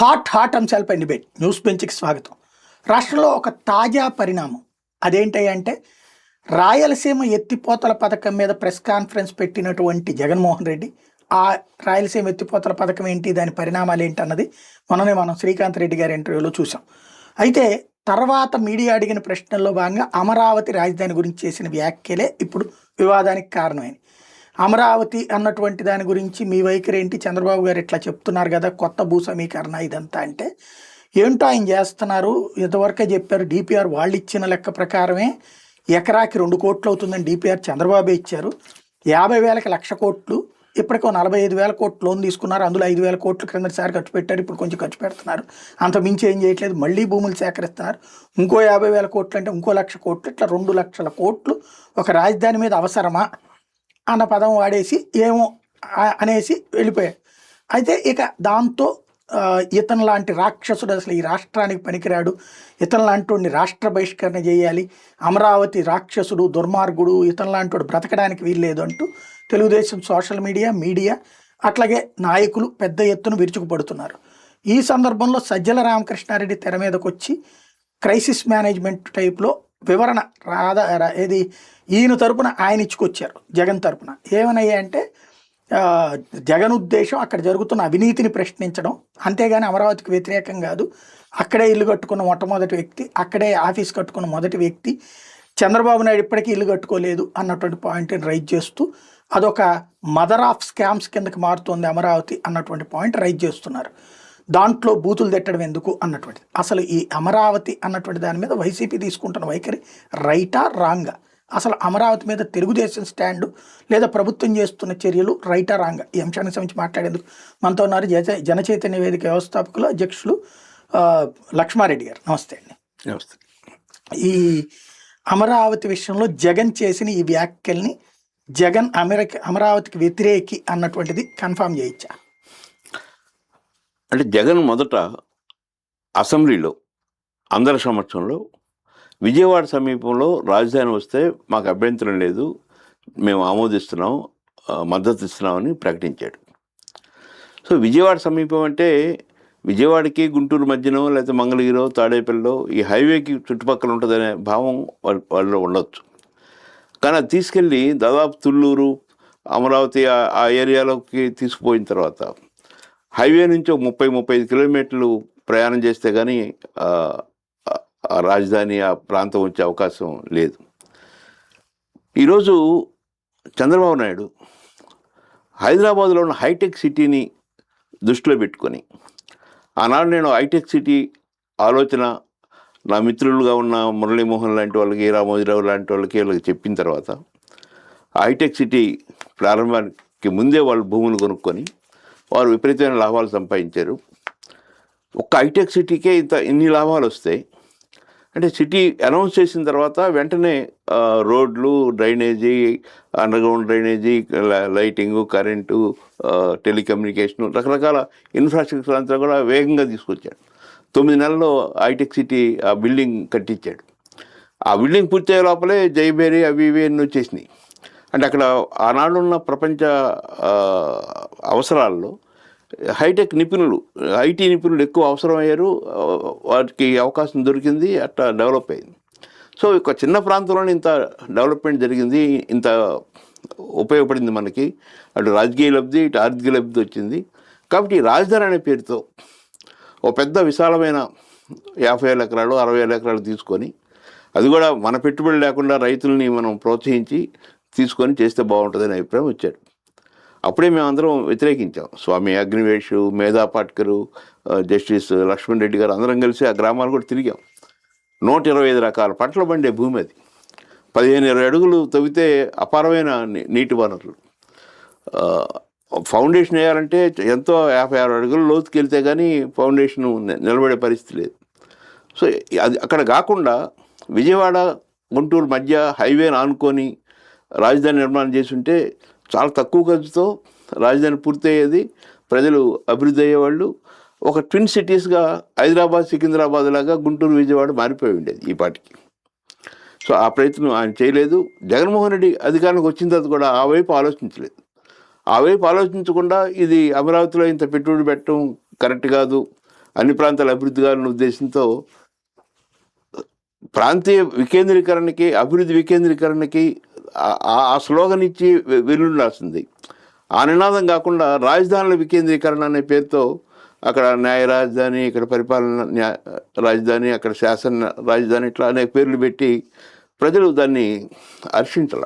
Hot అంశాలపై debate news బెంచ్కి స్వాగతం. రాష్ట్రంలో ఒక తాజా పరిణామం అదేంటంటే రాయలసీమ ఎత్తిపోతల పథకం మీద ప్రెస్ కాన్ఫరెన్స్ పెట్టినటువంటి జగన్మోహన్ రెడ్డి ఆ రాయలసీమ ఎత్తిపోతల పథకం ఏంటి, దాని పరిణామాలు ఏంటి అన్నది మనం శ్రీకాంత్ రెడ్డి గారి ఇంటర్వ్యూలో చూసాం. అయితే తర్వాత మీడియా అడిగిన ప్రశ్నల్లో భాగంగా అమరావతి రాజధాని గురించి చేసిన వ్యాఖ్యలే ఇప్పుడు వివాదానికి కారణమైంది. అమరావతి అన్నటువంటి దాని గురించి మీ వైఖరి ఏంటి, చంద్రబాబు గారు ఇట్లా చెప్తున్నారు కదా కొత్త భూ సమీకరణ ఇదంతా అంటే ఏంటో ఆయన చేస్తున్నారు. ఇంతవరకే చెప్పారు డిపిఆర్ వాళ్ళు ఇచ్చిన లెక్క ప్రకారమే ఎకరాకి 2 కోట్లు అవుతుందని డిపిఆర్ చంద్రబాబే ఇచ్చారు. 50,000కి 1,00,000 కోట్లు, ఇప్పటికో 45,000 కోట్లు లోన్ తీసుకున్నారు. అందులో 5,000 కోట్లు క్రిందటిసారి ఖర్చు పెట్టారు, ఇప్పుడు కొంచెం ఖర్చు పెడుతున్నారు. అంత మించి ఏం చేయట్లేదు, మళ్ళీ భూములు సేకరిస్తున్నారు. ఇంకో 50,000 కోట్లు అంటే ఇంకో 1,00,000 కోట్లు, ఇట్లా 2,00,000 కోట్లు ఒక రాజధాని మీద అవసరమా అన్న పదం వాడేసి ఏమో అనేసి వెళ్ళిపోయాడు. అయితే ఇక దాంతో ఇతను లాంటి రాక్షసుడు అసలు ఈ రాష్ట్రానికి పనికిరాడు, ఇతను లాంటి రాష్ట్ర బహిష్కరణ చేయాలి, అమరావతి రాక్షసుడు దుర్మార్గుడు, ఇతను లాంటి బ్రతకడానికి వీల్లేదు అంటూ తెలుగుదేశం సోషల్ మీడియా అట్లాగే నాయకులు పెద్ద ఎత్తున విరుచుకుపడుతున్నారు. ఈ సందర్భంలో సజ్జల రామకృష్ణారెడ్డి తెర మీదకి వచ్చి క్రైసిస్ మేనేజ్మెంట్ టైప్లో వివరణ ఏది ఈయన తరపున ఆయన ఇచ్చుకొచ్చారు. జగన్ తరపున ఏమనయ్యాయంటే జగన్ ఉద్దేశం అక్కడ జరుగుతున్న అవినీతిని ప్రశ్నించడం, అంతేగాని అమరావతికి వ్యతిరేకం కాదు. అక్కడే ఇల్లు కట్టుకున్న మొట్టమొదటి వ్యక్తి, అక్కడే ఆఫీస్ కట్టుకున్న మొదటి వ్యక్తి, చంద్రబాబు నాయుడు ఇప్పటికీ ఇల్లు కట్టుకోలేదు అన్నటువంటి పాయింట్ని రైజ్ చేస్తూ అదొక మదర్ ఆఫ్ స్కామ్స్ కిందకి మారుతోంది అమరావతి అన్నటువంటి పాయింట్ రైజ్ చేస్తున్నారు. దాంట్లో బూతులు తిట్టడం ఎందుకు అన్నటువంటిది. అసలు ఈ అమరావతి అన్నటువంటి దాని మీద వైసీపీ తీసుకుంటున్న వైఖరి రైటా రాంగా, అసలు అమరావతి మీద తెలుగుదేశం స్టాండు లేదా ప్రభుత్వం చేస్తున్న చర్యలు రైటా రాంగా, ఈ అంశానికి సంబంధించి మాట్లాడేందుకు మనతో ఉన్నారు జనచైతన్య వేదిక వ్యవస్థాపకులు అధ్యక్షులు లక్ష్మారెడ్డి గారు. నమస్తే అండి. నమస్తే. ఈ అమరావతి విషయంలో జగన్ చేసిన ఈ వ్యాఖ్యల్ని జగన్ అమరావతికి వ్యతిరేకి అన్నటువంటిది కన్ఫామ్ చేయొచ్చా? అంటే జగన్ మొదట అసెంబ్లీలో అందరి సమక్షంలో విజయవాడ సమీపంలో రాజధాని వస్తే మాకు అభ్యంతరం లేదు, మేము ఆమోదిస్తున్నాం, మద్దతు ఇస్తున్నామని ప్రకటించాడు. సో విజయవాడ సమీపం అంటే విజయవాడకి గుంటూరు మధ్యనో లేకపోతే మంగళగిరో తాడేపల్లిలో ఈ హైవేకి చుట్టుపక్కల ఉంటుందనే భావం వాళ్ళలో ఉండొచ్చు. కానీ అది తీసుకెళ్ళి దాదాపు తుళ్ళూరు అమరావతి ఆ ఏరియాలోకి తీసుకుపోయిన తర్వాత హైవే నుంచి ఒక 30-35 కిలోమీటర్లు ప్రయాణం చేస్తే కానీ రాజధాని ఆ ప్రాంతం వచ్చే అవకాశం లేదు. ఈరోజు చంద్రబాబు నాయుడు హైదరాబాద్లో ఉన్న హైటెక్ సిటీని దృష్టిలో పెట్టుకొని, ఆనాడు నేను హైటెక్ సిటీ ఆలోచన నా మిత్రులుగా ఉన్న మురళీమోహన్ లాంటి వాళ్ళకి, రామోజీరావు లాంటి వాళ్ళకి చెప్పిన తర్వాత హైటెక్ సిటీ ప్రారంభానికి ముందే వాళ్ళు భూములు కొనుక్కొని వారు విపరీతమైన లాభాలు సంపాదించారు. ఒక్క హైటెక్ సిటీకే ఇన్ని లాభాలు వస్తాయి అంటే సిటీ అనౌన్స్ చేసిన తర్వాత వెంటనే రోడ్లు, drainage, underground drainage, lighting, current, telecommunication, రకరకాల ఇన్ఫ్రాస్ట్రక్చర్ అంతా కూడా వేగంగా తీసుకొచ్చాడు. 9 నెలల్లో హైటెక్ సిటీ ఆ బిల్డింగ్ కట్టించాడు. ఆ బిల్డింగ్ పూర్తయ్యే లోపలే జైబేరి అవి ఇవి ఎన్ని వచ్చేసినాయి. అంటే అక్కడ ఆనాడున్న ప్రపంచ అవసరాల్లో హైటెక్ నిపుణులు, ఐటీ నిపుణులు ఎక్కువ అవసరమయ్యారు, వాటికి అవకాశం దొరికింది, అట్లా డెవలప్ అయింది. సో ఒక చిన్న ప్రాంతంలోనే ఇంత డెవలప్మెంట్ జరిగింది, ఇంత ఉపయోగపడింది మనకి. అటు రాజకీయ లబ్ధి, ఇటు ఆర్థిక లబ్ధి వచ్చింది. కాబట్టి రాజధాని అనే పేరుతో ఓ పెద్ద విశాలమైన 50,000 ఎకరాలు 60,000 ఎకరాలు తీసుకొని, అది కూడా మన పెట్టుబడి లేకుండా రైతుల్ని మనం ప్రోత్సహించి తీసుకొని చేస్తే బాగుంటుందనే అభిప్రాయం వచ్చాడు. అప్పుడే మేమందరం వ్యతిరేకించాం. స్వామి అగ్నివేషు, మేధా పాట్కరు, జస్టిస్ లక్ష్మణ్ రెడ్డి గారు అందరం కలిసి ఆ గ్రామాలు కూడా తిరిగాం. 125 రకాల పంటలు పండే భూమి అది. 15-20 అడుగులు తవ్వితే అపారమైన నీటి వనరులు. ఫౌండేషన్ వేయాలంటే ఎంతో 50-60 అడుగులు లోతుకి వెళ్తే కానీ ఫౌండేషన్ నిలబడే పరిస్థితి లేదు. సో అది అక్కడ కాకుండా విజయవాడ గుంటూరు మధ్య హైవేని ఆనుకొని రాజధాని నిర్మాణం చేసి ఉంటే చాలా తక్కువ ఖర్చుతో రాజధాని పూర్తయ్యేది, ప్రజలు అభివృద్ధి అయ్యేవాళ్ళు. ఒక ట్విన్ సిటీస్గా హైదరాబాద్, సికింద్రాబాద్ లాగా గుంటూరు, విజయవాడ మారిపోయి ఉండేది ఈ పాటికి. సో ఆ ప్రయత్నం ఆయన చేయలేదు. జగన్మోహన్ రెడ్డి అధికారానికి వచ్చిన తర్వాత కూడా ఆ వైపు ఆలోచించలేదు. ఆ వైపు ఆలోచించకుండా ఇది అమరావతిలో ఇంత పెట్టుబడి పెట్టడం కరెక్ట్ కాదు, అన్ని ప్రాంతాల అభివృద్ధి కావాలనే ఉద్దేశంతో ప్రాంతీయ వికేంద్రీకరణకి, అభివృద్ధి వికేంద్రీకరణకి ఆ స్లోగన్ ఇచ్చి వెల్లుండాల్సింది. ఆ నినాదం కాకుండా రాజధానుల వికేంద్రీకరణ అనే పేరుతో అక్కడ న్యాయ రాజధాని, ఇక్కడ పరిపాలన రాజధాని, అక్కడ శాసన రాజధాని, ఇట్లా అనేక పేర్లు పెట్టి ప్రజలు దాన్ని హర్షించాల.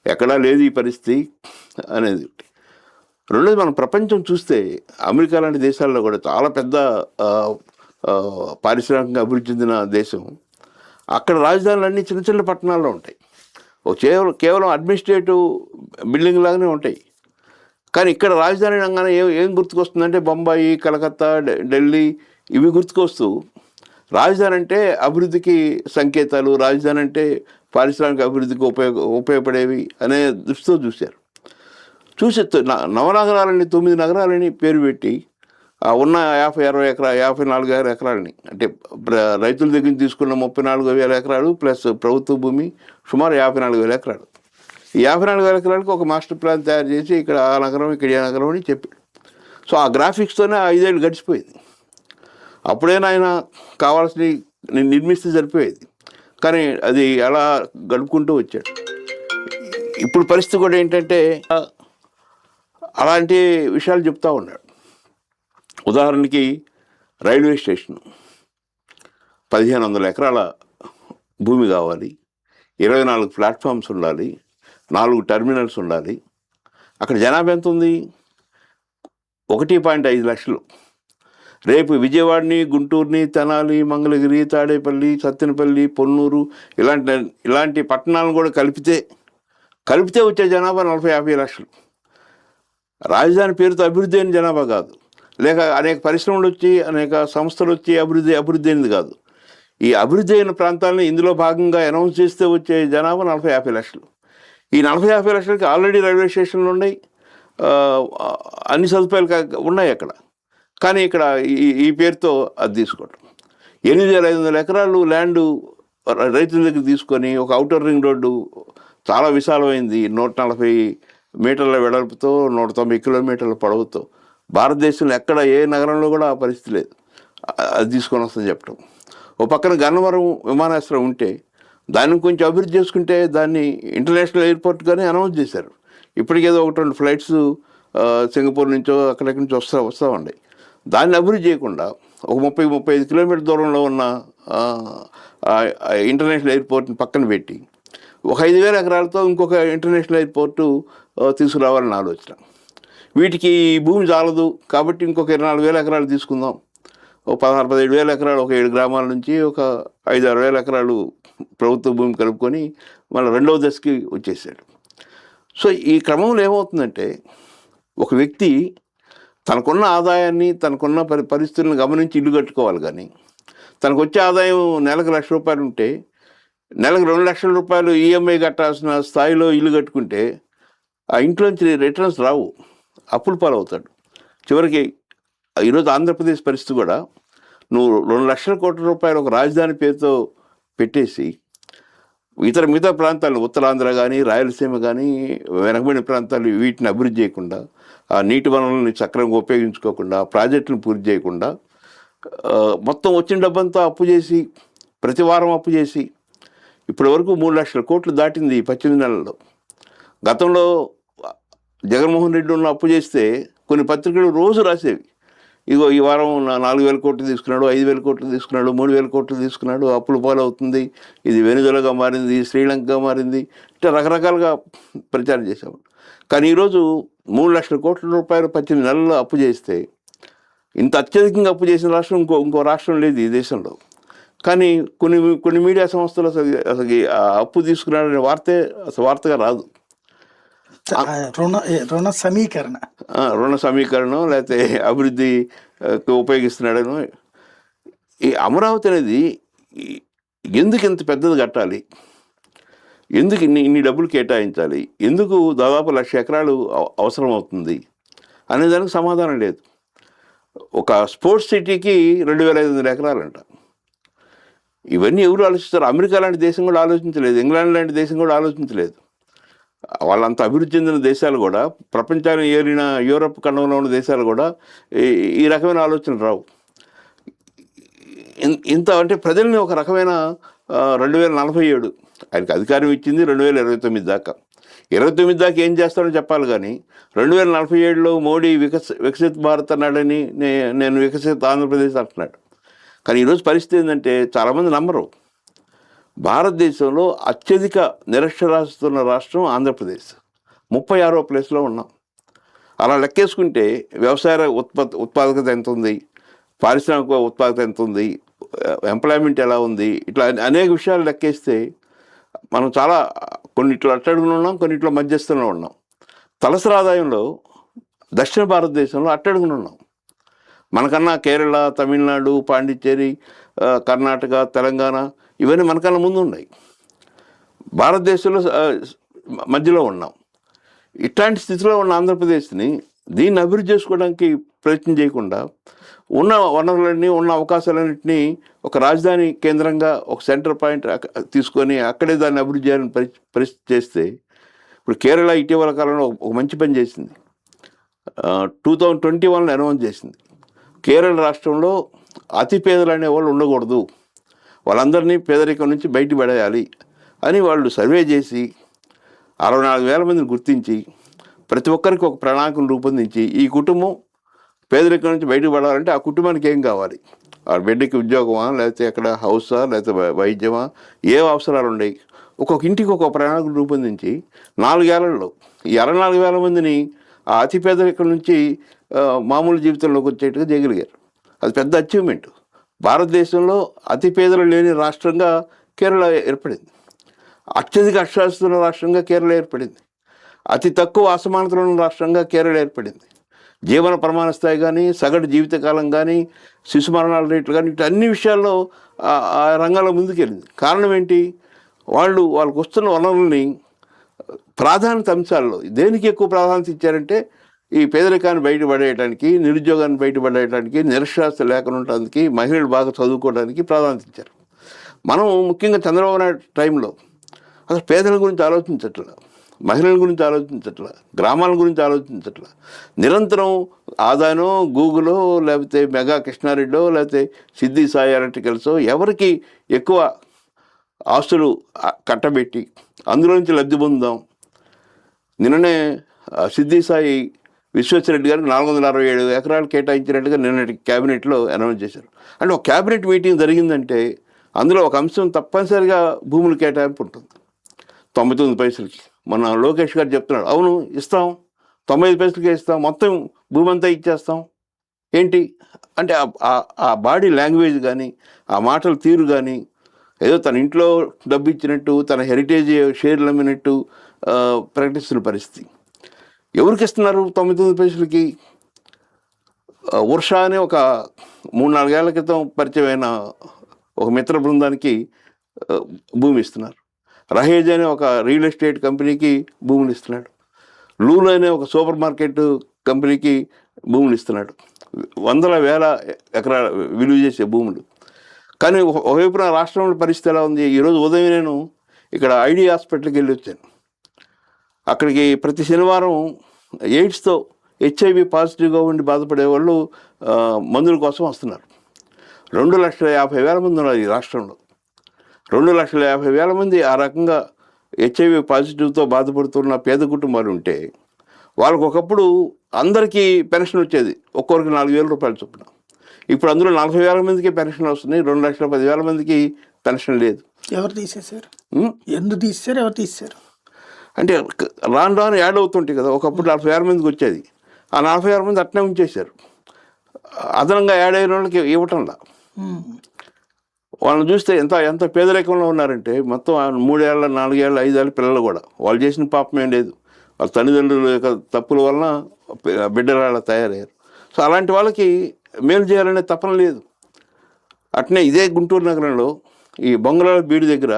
ఎక్కడా లేదు ఈ పరిస్థితి అనేది. రెండోది, మనం ప్రపంచం చూస్తే అమెరికా లాంటి దేశాల్లో కూడా చాలా పెద్ద పారిశ్రామికంగా అభివృద్ధి చెందిన దేశం. అక్కడ రాజధానులు అన్నీ చిన్న చిన్న పట్టణాల్లో ఉంటాయి. కేవలం అడ్మినిస్ట్రేటివ్ బిల్డింగ్ లాగానే ఉంటాయి. కానీ ఇక్కడ రాజధాని అనగానే ఏం గుర్తుకొస్తుందంటే బొంబాయి, కలకత్తా, ఢిల్లీ ఇవి గుర్తుకొస్తూ, రాజధాని అంటే అభివృద్ధికి సంకేతాలు, రాజధాని అంటే పారిశ్రామిక అభివృద్ధికి ఉపయోగపడేవి అనే దృష్టితో చూశారు. చూసి నవనగరాలని 9 నగరాలని పేరు పెట్టి ఉన్న 54 ఎకరాలని, అంటే రైతుల దగ్గర తీసుకున్న 34,000 ఎకరాలు ప్లస్ ప్రభుత్వ భూమి సుమారు 54,000 ఎకరాలు. ఈ 54,000 ఎకరాలకు ఒక మాస్టర్ ప్లాన్ తయారు చేసి ఇక్కడ ఆ నగరం, ఇక్కడ ఏ నగరం అని చెప్పాడు. సో ఆ గ్రాఫిక్స్తోనే 5 ఏళ్ళు గడిచిపోయింది. అప్పుడైనా ఆయన కావాల్సినవి నిర్మిస్తే సరిపోయేది. కానీ అది అలా గడుపుకుంటూ వచ్చాడు. ఇప్పుడు పరిస్థితి కూడా ఏంటంటే అలాంటి విషయాలు చెప్తూ ఉన్నాడు. ఉదాహరణకి రైల్వే స్టేషన్ 1,500 ఎకరాల భూమి కావాలి, 24 ప్లాట్ఫామ్స్ ఉండాలి, 4 టెర్మినల్స్ ఉండాలి. అక్కడ జనాభా ఎంత ఉంది? 1.5 లక్షలు. రేపు విజయవాడని, గుంటూరుని, తెనాలి, మంగళగిరి, తాడేపల్లి, సత్తెనపల్లి, పొన్నూరు ఇలాంటి పట్టణాలను కూడా కలిపితే వచ్చే జనాభా 40-50 లక్షలు. రాజధాని పేరుతో అభివృద్ధి అయిన జనాభా కాదు, లేక అనేక పరిశ్రమలు వచ్చి అనేక సంస్థలు వచ్చి అభివృద్ధి అయినది కాదు. ఈ అభివృద్ధి అయిన ప్రాంతాలను ఇందులో భాగంగా అనౌన్స్ చేస్తే వచ్చే జనాభా 40-50 లక్షలు. ఈ 40-50 లక్షలకి ఆల్రెడీ రైల్వే స్టేషన్లు ఉన్నాయి, అన్ని సదుపాయాలు ఉన్నాయి అక్కడ. కానీ ఇక్కడ ఈ పేరుతో అది తీసుకోవటం. 8,500 ఎకరాలు ల్యాండు రైతుల దగ్గర తీసుకొని ఒక ఔటర్ రింగ్ రోడ్డు చాలా విశాలమైంది, 140 మీటర్ల వెడల్పుతో, 190 కిలోమీటర్ల పొడవుతో. భారతదేశంలో ఎక్కడ ఏ నగరంలో కూడా ఆ పరిస్థితి లేదు. అది తీసుకొని వస్తుందని చెప్పడం. ఓ పక్కన గన్నవరం విమానాశ్రయం ఉంటే దాన్ని కొంచెం అభివృద్ధి చేసుకుంటే దాన్ని ఇంటర్నేషనల్ ఎయిర్పోర్ట్గానే అనౌన్స్ చేశారు. ఇప్పటికేదో 1-2 ఫ్లైట్స్ సింగపూర్ నుంచో అక్కడెక్కడి నుంచి వస్తూ ఉన్నాయి. దాన్ని అభివృద్ధి చేయకుండా ఒక 30-35 కిలోమీటర్ల దూరంలో ఉన్న ఇంటర్నేషనల్ ఎయిర్పోర్ట్ని పక్కన పెట్టి ఒక 5,000 ఎకరాలతో ఇంకొక ఇంటర్నేషనల్ ఎయిర్పోర్టు తీసుకురావాలని ఆలోచన. వీటికి భూమి చాలదు కాబట్టి ఇంకొక 24,000 ఎకరాలు తీసుకుందాం, ఒక 16-17 ఎకరాలు ఒక 7 గ్రామాల నుంచి ఒక 5-6 ఎకరాలు ప్రభుత్వ భూమి కలుపుకొని మళ్ళీ రెండవ దశకి వచ్చేసాడు. సో ఈ క్రమంలో ఏమవుతుందంటే ఒక వ్యక్తి తనకున్న ఆదాయాన్ని, తనకున్న పరిస్థితులను గమనించి ఇల్లు కట్టుకోవాలి. కానీ తనకు వచ్చే ఆదాయం నెలకు ₹1,00,000 ఉంటే నెలకు ₹2,00,000 ఈఎంఐ కట్టాల్సిన స్థాయిలో ఇల్లు కట్టుకుంటే ఆ ఇంట్లోంచి రిటర్న్స్ రావు, అప్పుల పాలవుతాడు. చివరికి ఈరోజు ఆంధ్రప్రదేశ్ పరిస్థితి కూడా, నువ్వు ₹2,00,000 కోట్ల ఒక రాజధాని పేరుతో పెట్టేసి మిగతా ప్రాంతాలను, ఉత్తరాంధ్ర కానీ, రాయలసీమ కానీ, వెనకబడిన ప్రాంతాలు వీటిని అభివృద్ధి చేయకుండా, ఆ నీటి వనరులని సక్రమంగా ఉపయోగించుకోకుండా, ప్రాజెక్టులను పూర్తి చేయకుండా, మొత్తం వచ్చిన డబ్బంతా అప్పు చేసి, ప్రతి వారం అప్పు చేసి ఇప్పటి వరకు 3,00,000 కోట్లు దాటింది 18 నెలల్లో. గతంలో జగన్మోహన్ రెడ్డి ఉన్న అప్పు చేస్తే కొన్ని పత్రికలు రోజు రాసేవి, ఇగో ఈ వారం 4,000 కోట్లు తీసుకున్నాడు, 5,000 కోట్లు తీసుకున్నాడు, 3,000 కోట్లు తీసుకున్నాడు, అప్పులు పాలవుతుంది, ఇది వెనుజులాగా మారింది, శ్రీలంకగా మారింది, ఇట్లా రకరకాలుగా ప్రచారం చేశాము. కానీ ఈరోజు 3,00,000 కోట్ల రూపాయలు 18 నెలల్లో అప్పు చేస్తే, ఇంత అత్యధికంగా అప్పు చేసిన రాష్ట్రం ఇంకో రాష్ట్రం లేదు ఈ దేశంలో. కానీ కొన్ని మీడియా సంస్థలు అసలు అప్పు తీసుకున్నాడనే వార్తగా రాదు. రుణ సమీకరణం లేకపోతే అభివృద్ధి ఉపయోగిస్తున్నాడను. ఈ అమరావతి అనేది ఎందుకు ఇంత పెద్దది కట్టాలి, ఎందుకు ఇన్ని డబ్బులు కేటాయించాలి, ఎందుకు దాదాపు 1,00,000 ఎకరాలు అవసరం అవుతుంది అనేదానికి సమాధానం లేదు. ఒక స్పోర్ట్స్ సిటీకి 2,500 ఎకరాలంట. ఇవన్నీ ఎవరు ఆలోచిస్తారు? అమెరికా లాంటి దేశం కూడా ఆలోచించలేదు, ఇంగ్లాండ్ లాంటి దేశం కూడా ఆలోచించలేదు. వాళ్ళంత అభివృద్ధి చెందిన దేశాలు కూడా, ప్రపంచాన్ని ఏలిన యూరప్ ఖండంలో ఉన్న దేశాలు కూడా ఈ రకమైన ఆలోచనలు రావు. ఇంత అంటే ప్రజల్ని ఒక రకమైన 2047 ఆయనకి అధికారం ఇచ్చింది 2029 దాకా. 29 దాకా ఏం చేస్తాడో చెప్పాలి కానీ 2047లో మోడీ వికసిత్ భారత్ అన్నాడని నేను వికసిత్ ఆంధ్రప్రదేశ్ అంటున్నాడు. కానీ ఈరోజు పరిస్థితి ఏంటంటే చాలామంది నమ్మరు. భారతదేశంలో అత్యధిక నిరక్షరాస్యత ఉన్న రాష్ట్రం ఆంధ్రప్రదేశ్. 36వ ప్లేస్లో ఉన్నాం. అలా లెక్కేసుకుంటే వ్యవసాయ ఉత్పాదకత ఎంత ఉంది, పారిశ్రామిక ఉత్పాదకత ఎంత ఉంది, ఎంప్లాయ్మెంట్ ఎలా ఉంది, ఇట్లా అనేక విషయాలు లెక్కేస్తే మనం చాలా కొన్నిట్లో అట్టడుగున ఉన్నాం, కొన్నిట్లో మధ్యస్థంలో ఉన్నాం. తలసరి ఆదాయంలో దక్షిణ భారతదేశంలో అట్టడుగున ఉన్నాం. మనకన్నా కేరళ, తమిళనాడు, పాండిచ్చేరి, కర్ణాటక, తెలంగాణ ఇవన్నీ మనకన్నా ముందు ఉన్నాయి. భారతదేశంలో మధ్యలో ఉన్నాం. ఇట్లాంటి స్థితిలో ఉన్న ఆంధ్రప్రదేశ్ని దీన్ని అభివృద్ధి చేసుకోవడానికి ప్రయత్నం చేయకుండా ఉన్న వనరులన్నీ, ఉన్న అవకాశాలన్నింటినీ ఒక రాజధాని కేంద్రంగా ఒక సెంటర్ పాయింట్ తీసుకొని అక్కడే దాన్ని అభివృద్ధి చేయాలని పరిస్థితి చేస్తే, ఇప్పుడు కేరళ ఇటీవల కాలంలో ఒక మంచి పని చేసింది. 2021లో అనౌన్స్ చేసింది, కేరళ రాష్ట్రంలో అతి పేదలు అనేవాళ్ళు ఉండకూడదు, వాళ్ళందరినీ పేదరికం నుంచి బయటపడేయాలి అని వాళ్ళు సర్వే చేసి 64,000 మందిని గుర్తించి ప్రతి ఒక్కరికి ఒక ప్రణాళికను రూపొందించి ఈ కుటుంబం పేదరికం నుంచి బయటపడాలంటే ఆ కుటుంబానికి ఏం కావాలి, ఆ బిడ్డకి ఉద్యోగమా, లేకపోతే ఎక్కడ హౌసా, లేకపోతే వైద్యమా, ఏ అవసరాలు ఉన్నాయి, ఒక్కొక్క ఇంటికి ఒక ప్రణాళికను రూపొందించి 4 ఏళ్లలో ఈ 64,000 మందిని ఆ అతి పేదరికం నుంచి మామూలు జీవితంలోకి వచ్చేట్టుగా చేయగలిగారు. అది పెద్ద అచీవ్మెంట్. భారతదేశంలో అతి పేదలు లేని రాష్ట్రంగా కేరళ ఏర్పడింది. అత్యధిక అక్షరాస్యత ఉన్న రాష్ట్రంగా కేరళ ఏర్పడింది. అతి తక్కువ అసమానతలు ఉన్న రాష్ట్రంగా కేరళ ఏర్పడింది. జీవన ప్రమాణ స్థాయి కానీ, సగటు జీవితకాలం కానీ, శిశు మరణాల రేట్లు కానీ, ఇటు అన్ని విషయాల్లో ఆ రంగాల్లో ముందుకెళ్ళింది. కారణం ఏంటి? వాళ్ళకు వస్తున్న వనరుల్ని ప్రాధాన్యత అంశాల్లో దేనికి ఎక్కువ ప్రాధాన్యత ఇచ్చారంటే ఈ పేదరికాన్ని బయటపడేయడానికి, నిరుద్యోగాన్ని బయటపడేయడానికి, నిరక్షరాస్యత లేకుండా ఉండడానికి, మహిళలు బాగా చదువుకోవడానికి ప్రాధాన్యత ఇచ్చారు. మనం ముఖ్యంగా చంద్రబాబు నాయుడు టైంలో అసలు పేదల గురించి ఆలోచించట్లా, మహిళల గురించి ఆలోచించట్లా, గ్రామాల గురించి ఆలోచించట్లా. నిరంతరం ఆదానో, గూగులో, లేకపోతే మెగా కృష్ణారెడ్డో, లేకపోతే సిద్ధి సాయి ఎలక్ట్రికల్సో ఎవరికి ఎక్కువ ఆస్తులు కట్టబెట్టి అందులో నుంచి లబ్ధి పొందుదాం. నిన్ననే సిద్ధి సాయి విశ్వేశ్వరరెడ్డి గారికి 467 ఎకరాలు కేటాయించినట్టుగా నిన్నటి క్యాబినెట్లో అనౌన్స్ చేశారు. అంటే ఒక క్యాబినెట్ మీటింగ్ జరిగిందంటే అందులో ఒక అంశం తప్పనిసరిగా భూముల కేటాయింపు ఉంటుంది. 99 పైసలకి మన లోకేష్ గారు చెప్తున్నాడు, అవును ఇస్తాం, 95 పైసలకే ఇస్తాం, మొత్తం భూమి అంతా ఇచ్చేస్తాం. ఏంటి అంటే ఆ బాడీ లాంగ్వేజ్ కానీ, ఆ మాటల తీరు కానీ ఏదో తన ఇంట్లో డబ్బు ఇచ్చినట్టు, తన హెరిటేజ్ షేర్లు అమ్మినట్టు ప్రకటిస్తున్న పరిస్థితి. ఎవరికి ఇస్తున్నారు 99 పైసలకి? వర్ష అనే ఒక 3-4 ఏళ్ల క్రితం పరిచయమైన ఒక మిత్ర బృందానికి భూమి ఇస్తున్నారు. రహేజ్ అనే ఒక రియల్ ఎస్టేట్ కంపెనీకి భూములు ఇస్తున్నాడు. లూలు అనే ఒక సూపర్ మార్కెట్ కంపెనీకి భూములు ఇస్తున్నాడు. వందల వేల ఎకరాల విలువ చేసే భూములు. కానీ ఒకవైపున రాష్ట్రంలో పరిస్థితి ఎలా ఉంది? ఈరోజు ఉదయం నేను ఇక్కడ ఐడి హాస్పిటల్కి వెళ్ళి వచ్చాను. అక్కడికి ప్రతి శనివారం ఎయిడ్స్తో HIV పాజిటివ్గా ఉండి బాధపడే వాళ్ళు మందుల కోసం వస్తున్నారు. 2,50,000 మంది ఉన్నారు ఈ రాష్ట్రంలో. 2,50,000 మంది ఆ రకంగా HIV పాజిటివ్తో బాధపడుతున్న పేద కుటుంబాలు ఉంటే వాళ్ళకు ఒకప్పుడు అందరికీ పెన్షన్ వచ్చేది, ఒక్కొక్కరికి 4,000 రూపాయలు చొప్పున. ఇప్పుడు అందులో 40,000 మందికి పెన్షన్ వస్తున్నాయి, 2,10,000 మందికి పెన్షన్ లేదు. ఎవరు తీసేశారు? ఎందుకు తీసేశారు? ఎవరు తీసేశారు? అంటే రాను యాడ్ అవుతుంటాయి కదా. ఒకప్పుడు 40,000 మందికి వచ్చేది, ఆ 40,000 మంది అట్నే ఉంచేశారు. అదనంగా యాడ్ అయిన వాళ్ళకి ఇవ్వటంలా. వాళ్ళని చూస్తే ఎంత పేదరికంలో ఉన్నారంటే మొత్తం 3 ఏళ్ళ 4 ఏళ్ళ 5 ఏళ్ళ పిల్లలు కూడా వాళ్ళు చేసిన పాపం ఏం లేదు, వాళ్ళ తల్లిదండ్రుల యొక్క తప్పుల వలన బిడ్డలు అలా తయారయ్యారు. సో అలాంటి వాళ్ళకి మేలు చేయాలనే తపన లేదు. అట్నే ఇదే గుంటూరు నగరంలో ఈ బొంగళాల బీడు దగ్గర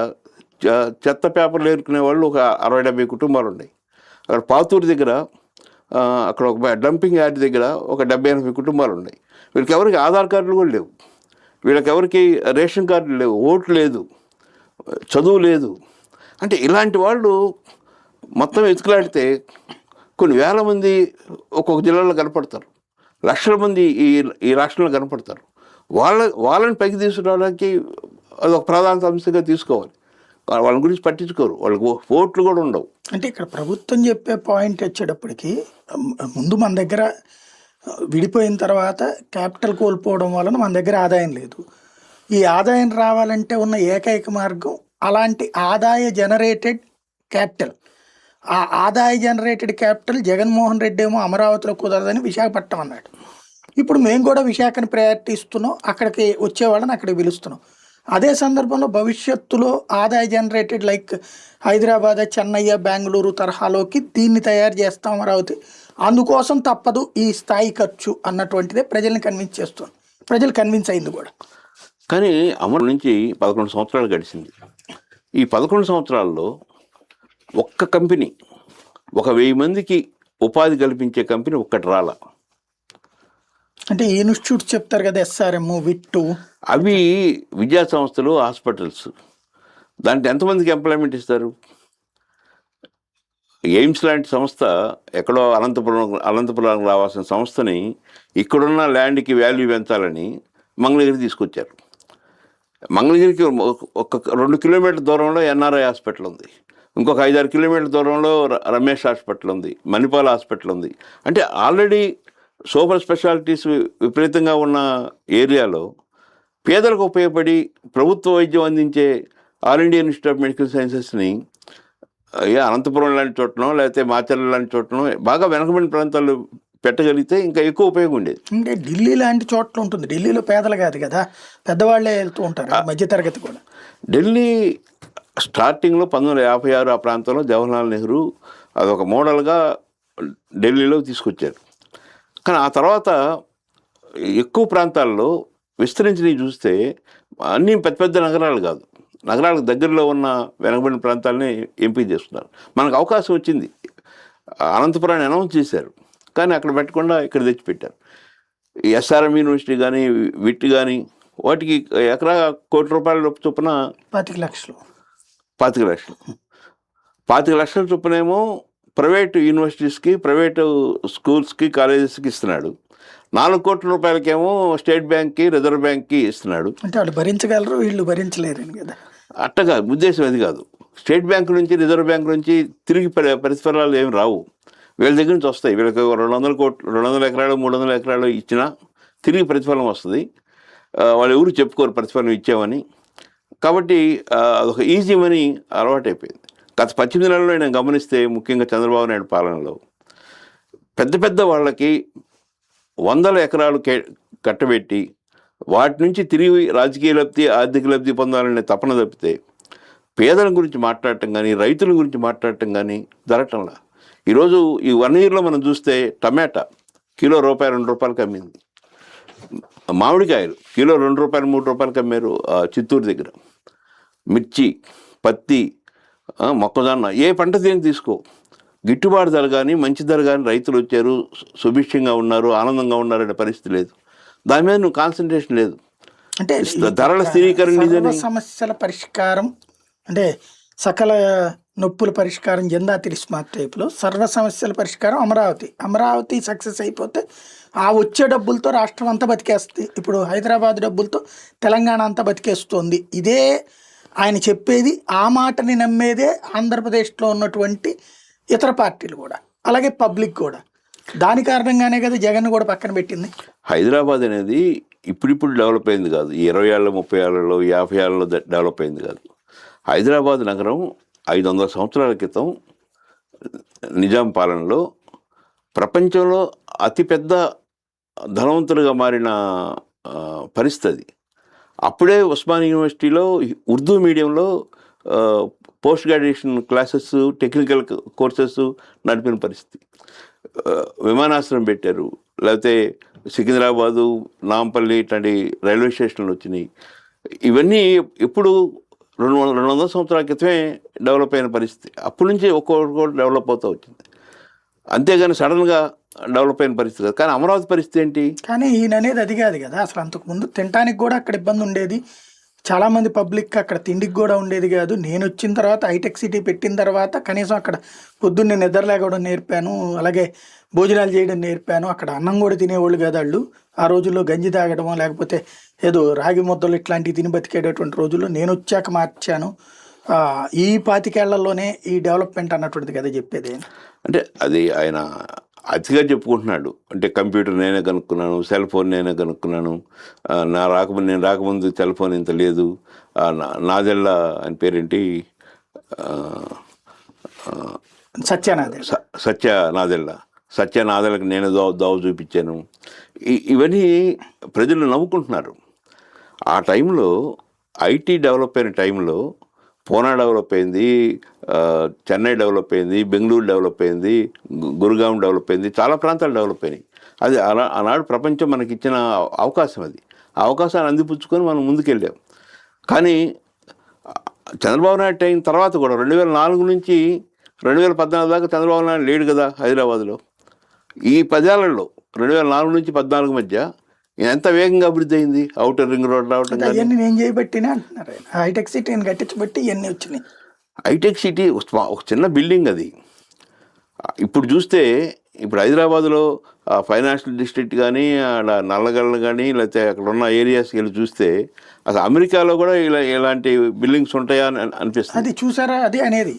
చెత్త పేపర్లు ఏరుకునే వాళ్ళు ఒక 60-70 కుటుంబాలు ఉన్నాయి. అక్కడ పాతూరు దగ్గర అక్కడ ఒక డంపింగ్ యార్డ్ దగ్గర ఒక 70-80 కుటుంబాలు ఉన్నాయి. వీళ్ళకి ఎవరికి ఆధార్ కార్డులు కూడా లేవు, వీళ్ళకి ఎవరికి రేషన్ కార్డులు లేవు, ఓట్లు లేదు, చదువు లేదు. అంటే ఇలాంటి వాళ్ళు మొత్తం ఎతుకులాడితే కొన్ని వేల మంది ఒక్కొక్క జిల్లాలో కనపడతారు, లక్షల మంది ఈ రాష్ట్రంలో కనపడతారు. వాళ్ళని పైకి తీసుకురావడానికి అదొక ప్రధాన సమస్యగా తీసుకోవాలి. వాళ్ళ గురించి పట్టించుకోరు, వాళ్ళకి ఓట్లు కూడా ఉండవు. అంటే ఇక్కడ ప్రభుత్వం చెప్పే పాయింట్ వచ్చేటప్పటికి ముందు మన దగ్గర విడిపోయిన తర్వాత క్యాపిటల్ కోల్పోవడం వలన మన దగ్గర ఆదాయం లేదు. ఈ ఆదాయం రావాలంటే ఉన్న ఏకైక మార్గం అలాంటి ఆదాయ జనరేటెడ్ క్యాపిటల్. ఆ ఆదాయ జనరేటెడ్ క్యాపిటల్ జగన్మోహన్ రెడ్డి ఏమో అమరావతిలో కుదరదని విశాఖపట్నం అన్నాడు. ఇప్పుడు మేము కూడా విశాఖని ప్రయారిటీ ఇస్తున్నాం, అక్కడికి వచ్చేవాళ్ళని అక్కడికి పిలుస్తున్నాం. అదే సందర్భంలో భవిష్యత్తులో ఆదాయ జనరేటెడ్ లైక్ హైదరాబాద్, చెన్నై, బెంగళూరు తరహాలోకి దీన్ని తయారు చేస్తాం అమరావతి, అందుకోసం తప్పదు ఈ స్థాయి ఖర్చు అన్నటువంటిదే ప్రజల్ని కన్విన్స్ చేస్తుంది. ప్రజలు కన్విన్స్ అయింది కూడా. కానీ అమలు నుంచి 11 సంవత్సరాలు గడిచింది. ఈ 11 సంవత్సరాల్లో ఒక్క కంపెనీ, 1000 మందికి ఉపాధి కల్పించే కంపెనీ ఒక్కటి రాలా. అంటే ఈ ఇన్స్టిట్యూట్ చెప్తారు కదా, ఎస్ఆర్ఎం, విట్టు, అవి విద్యా సంస్థలు, హాస్పిటల్స్. దాంట్లో ఎంతమందికి ఎంప్లాయ్మెంట్ ఇస్తారు? ఎయిమ్స్ లాంటి సంస్థ ఎక్కడో అనంతపురం రావాల్సిన సంస్థని ఇక్కడున్న ల్యాండ్కి వాల్యూ పెంచాలని మంగళగిరి తీసుకొచ్చారు. మంగళగిరికి ఒక 2 కిలోమీటర్ల దూరంలో ఎన్ఆర్ఐ హాస్పిటల్ ఉంది, ఇంకొక 5-6 కిలోమీటర్ల దూరంలో రమేష్ హాస్పిటల్ ఉంది, మణిపాల్ హాస్పిటల్ ఉంది. అంటే ఆల్రెడీ సూపర్ స్పెషాలిటీస్ విపరీతంగా ఉన్న ఏరియాలో పేదలకు ఉపయోగపడి ప్రభుత్వ వైద్యం అందించే All India Institute of Medical సైన్సెస్ని అనంతపురం లాంటి చోటనో లేకపోతే మాచర్ల లాంటి చోటనో బాగా వెనకబడిన ప్రాంతాల్లో పెట్టగలిగితే ఇంకా ఎక్కువ ఉపయోగం ఉండేది. అంటే ఢిల్లీ లాంటి చోట్ల ఉంటుంది. ఢిల్లీలో పేదలు కాదు కదా, పెద్దవాళ్ళే వెళ్తూ ఉంటారు, మధ్యతరగతి కూడా. ఢిల్లీ స్టార్టింగ్లో 1956 ఆ ప్రాంతంలో జవహర్లాల్ నెహ్రూ అదొక మోడల్గా ఢిల్లీలో తీసుకొచ్చారు. కానీ ఆ తర్వాత ఎక్కువ ప్రాంతాల్లో విస్తరించినవి చూస్తే అన్నీ పెద్ద పెద్ద నగరాలు కాదు, నగరాలకు దగ్గరలో ఉన్న వెనకబడిన ప్రాంతాలని ఎంపిక చేస్తున్నారు. మనకు అవకాశం వచ్చింది, అనంతపురాన్ని అనౌన్స్ చేశారు, కానీ అక్కడ పెట్టకుండా ఇక్కడ తెచ్చిపెట్టారు. ఎస్ఆర్ఎం యూనివర్సిటీ కానీ విట్ కానీ వాటికి ఎకరా ₹1,00,00,000 చొప్పున 25 లక్షలు 25 లక్షల చొప్పునేమో ప్రైవేటు యూనివర్సిటీస్కి, ప్రైవేటు స్కూల్స్కి, కాలేజెస్కి ఇస్తున్నాడు. ₹4 కోట్లకేమో స్టేట్ బ్యాంక్కి, రిజర్వ్ బ్యాంక్కి ఇస్తున్నాడు. అంటే వాళ్ళు భరించగలరు, వీళ్ళు భరించలేరని కదా. అట్టగా ఉద్దేశం అది కాదు. స్టేట్ బ్యాంక్ నుంచి, రిజర్వ్ బ్యాంక్ నుంచి తిరిగి ప్రతిఫలాలు ఏమి రావు, వీళ్ళ దగ్గర నుంచి వస్తాయి. వీళ్ళకి 200 కోట్లు, 200 ఎకరాలు, 300 ఎకరాలు ఇచ్చినా తిరిగి ప్రతిఫలం వస్తుంది. వాళ్ళు ఎవరు చెప్పుకోరు ప్రతిఫలం ఇచ్చామని. కాబట్టి అదొక ఈజీ మనీ అలవాటైపోయింది. గత 18 నెలల్లో నేను గమనిస్తే, ముఖ్యంగా చంద్రబాబు నాయుడు పాలనలో పెద్ద పెద్ద వాళ్ళకి 100 ఎకరాలు కట్టబెట్టి వాటి నుంచి తిరిగి రాజకీయ లబ్ధి, ఆర్థిక లబ్ధి పొందాలనే తపన తప్పితే పేదల గురించి మాట్లాడటం కానీ, రైతుల గురించి మాట్లాడటం కానీ జరగటంలా. ఈరోజు ఈ 1 ఇయర్లో మనం చూస్తే టమాటా కిలో ₹2 అమ్మింది, మామిడికాయలు కిలో ₹2, ₹3 అమ్మారు చిత్తూరు దగ్గర, మిర్చి, పత్తి, మొక్కజొన్న, ఏ పంట దేని తీసుకో గిట్టుబాటు ధర కానీ, మంచి ధర కానీ, రైతులు వచ్చారు, సుభిక్షంగా ఉన్నారు, ఆనందంగా ఉన్నారనే పరిస్థితి లేదు. దాని మీద నువ్వు కాన్సన్ట్రేషన్ లేదు. అంటే ధరల స్థిరీకరణ, సమస్యల పరిష్కారం, అంటే సకల నొప్పుల పరిష్కారం జెండా స్మార్ట్ టైప్లో సర్వ సమస్యల పరిష్కారం అమరావతి సక్సెస్ అయిపోతే ఆ వచ్చే డబ్బులతో రాష్ట్రం అంతా బతికేస్తుంది. ఇప్పుడు హైదరాబాద్ డబ్బులతో తెలంగాణ అంతా బతికేస్తుంది. ఇదే ఆయన చెప్పేది. ఆ మాటని నమ్మేదే ఆంధ్రప్రదేశ్లో ఉన్నటువంటి ఇతర పార్టీలు కూడా, అలాగే పబ్లిక్ కూడా. దాని కారణంగానే కదా జగన్ కూడా పక్కన పెట్టింది. హైదరాబాద్ అనేది ఇప్పుడు డెవలప్ అయింది కాదు, ఈ 20 ఏళ్ళ, 30 ఏళ్ళలో, 50 ఏళ్ళలో డెవలప్ అయింది కాదు. హైదరాబాద్ నగరం 500 సంవత్సరాల క్రితం నిజాం పాలనలో ప్రపంచంలో అతిపెద్ద ధనవంతులుగా మారిన పరిస్థితి. అప్పుడే ఉస్మాన్ యూనివర్సిటీలో ఉర్దూ మీడియంలో post graduation classes, technical courses నడిపిన పరిస్థితి. విమానాశ్రయం పెట్టారు, లేకపోతే సికింద్రాబాదు, నాంపల్లి ఇట్లాంటి రైల్వే స్టేషన్లు వచ్చినాయి. ఇవన్నీ ఇప్పుడు 200 సంవత్సరాల క్రితమే డెవలప్ అయిన పరిస్థితి. అప్పటి నుంచి ఒక్కొక్కటి డెవలప్ అవుతూ వచ్చింది, అంతేగాని సడన్గా డెవలప్ అయిన పరిస్థితి కాదు. కానీ అమరావతి పరిస్థితి ఏంటి? కానీ ఈయన అనేది అది కాదు కదా. అసలు అంతకుముందు తినడానికి కూడా అక్కడ ఇబ్బంది ఉండేది, చాలామంది పబ్లిక్ అక్కడ తిండికి కూడా ఉండేది కాదు. నేను వచ్చిన తర్వాత హైటెక్ సిటీ పెట్టిన తర్వాత కనీసం అక్కడ పొద్దున్నే నిద్ర లేకపోవడం నేర్పాను, అలాగే భోజనాలు చేయడం నేర్పాను. అక్కడ అన్నం కూడా తినేవాళ్ళు కాదు వాళ్ళు. ఆ రోజుల్లో గంజి తాగడమో లేకపోతే ఏదో రాగి ముద్దలు ఇట్లాంటివి తిని బతికేటటువంటి రోజుల్లో నేను వచ్చాక మార్చాను. ఈ 25 ఏళ్లలోనే ఈ డెవలప్మెంట్ అన్నటువంటిది కదా చెప్పేది. అంటే అది ఆయన అతిగా చెప్పుకుంటున్నాడు. అంటే కంప్యూటర్ నేనే కనుక్కున్నాను, సెల్ ఫోన్ నేనే కనుక్కున్నాను, నేను రాకముందు సెల్ ఫోన్ ఇంత లేదు, నాదెళ్ళ ఆయన పేరేంటి, సత్యనాథ్ సత్య నాదెళ్ళకి నేను దావ చూపించాను. ఇవన్నీ ప్రజలు నవ్వుకుంటున్నారు. ఆ టైంలో ఐటీ డెవలప్ అయిన టైంలో పూనా డెవలప్ అయింది, చెన్నై డెవలప్ అయింది, బెంగళూరు డెవలప్ అయింది, గురుగాం డెవలప్ అయింది, చాలా ప్రాంతాలు డెవలప్ అయినాయి. అది ఆనాడు ప్రపంచం మనకి ఇచ్చిన అవకాశం. అది ఆ అవకాశాన్ని అందిపుచ్చుకొని మనం ముందుకెళ్ళాం. కానీ చంద్రబాబు నాయుడు అయిన తర్వాత కూడా 2004 నుంచి 2014 దాకా చంద్రబాబు నాయుడు లేడు కదా హైదరాబాద్లో. ఈ 10 ఏళ్లలో 2004 నుంచి 2014 మధ్య ఎంత వేగంగా అభివృద్ధి అయింది. అవుటర్ రింగ్ రోడ్ రావటం, అవన్నీ నేను చేయబట్టినే అంటున్నారు. హైటెక్ సిటీ నేను కట్టించబట్టి ఇవన్నీ వచ్చినాయి. హైటెక్ సిటీ ఒక చిన్న బిల్డింగ్ అది. ఇప్పుడు చూస్తే ఇప్పుడు హైదరాబాద్లో ఫైనాన్షియల్ డిస్ట్రిక్ట్ కానీ, నల్లగళ్ళు కానీ, లేకపోతే అక్కడ ఉన్న ఏరియాస్కి వెళ్ళి చూస్తే అసలు అమెరికాలో కూడా ఇలాంటి బిల్డింగ్స్ ఉంటాయా అని అనిపిస్తుంది. అది చూసారా, అది అనేది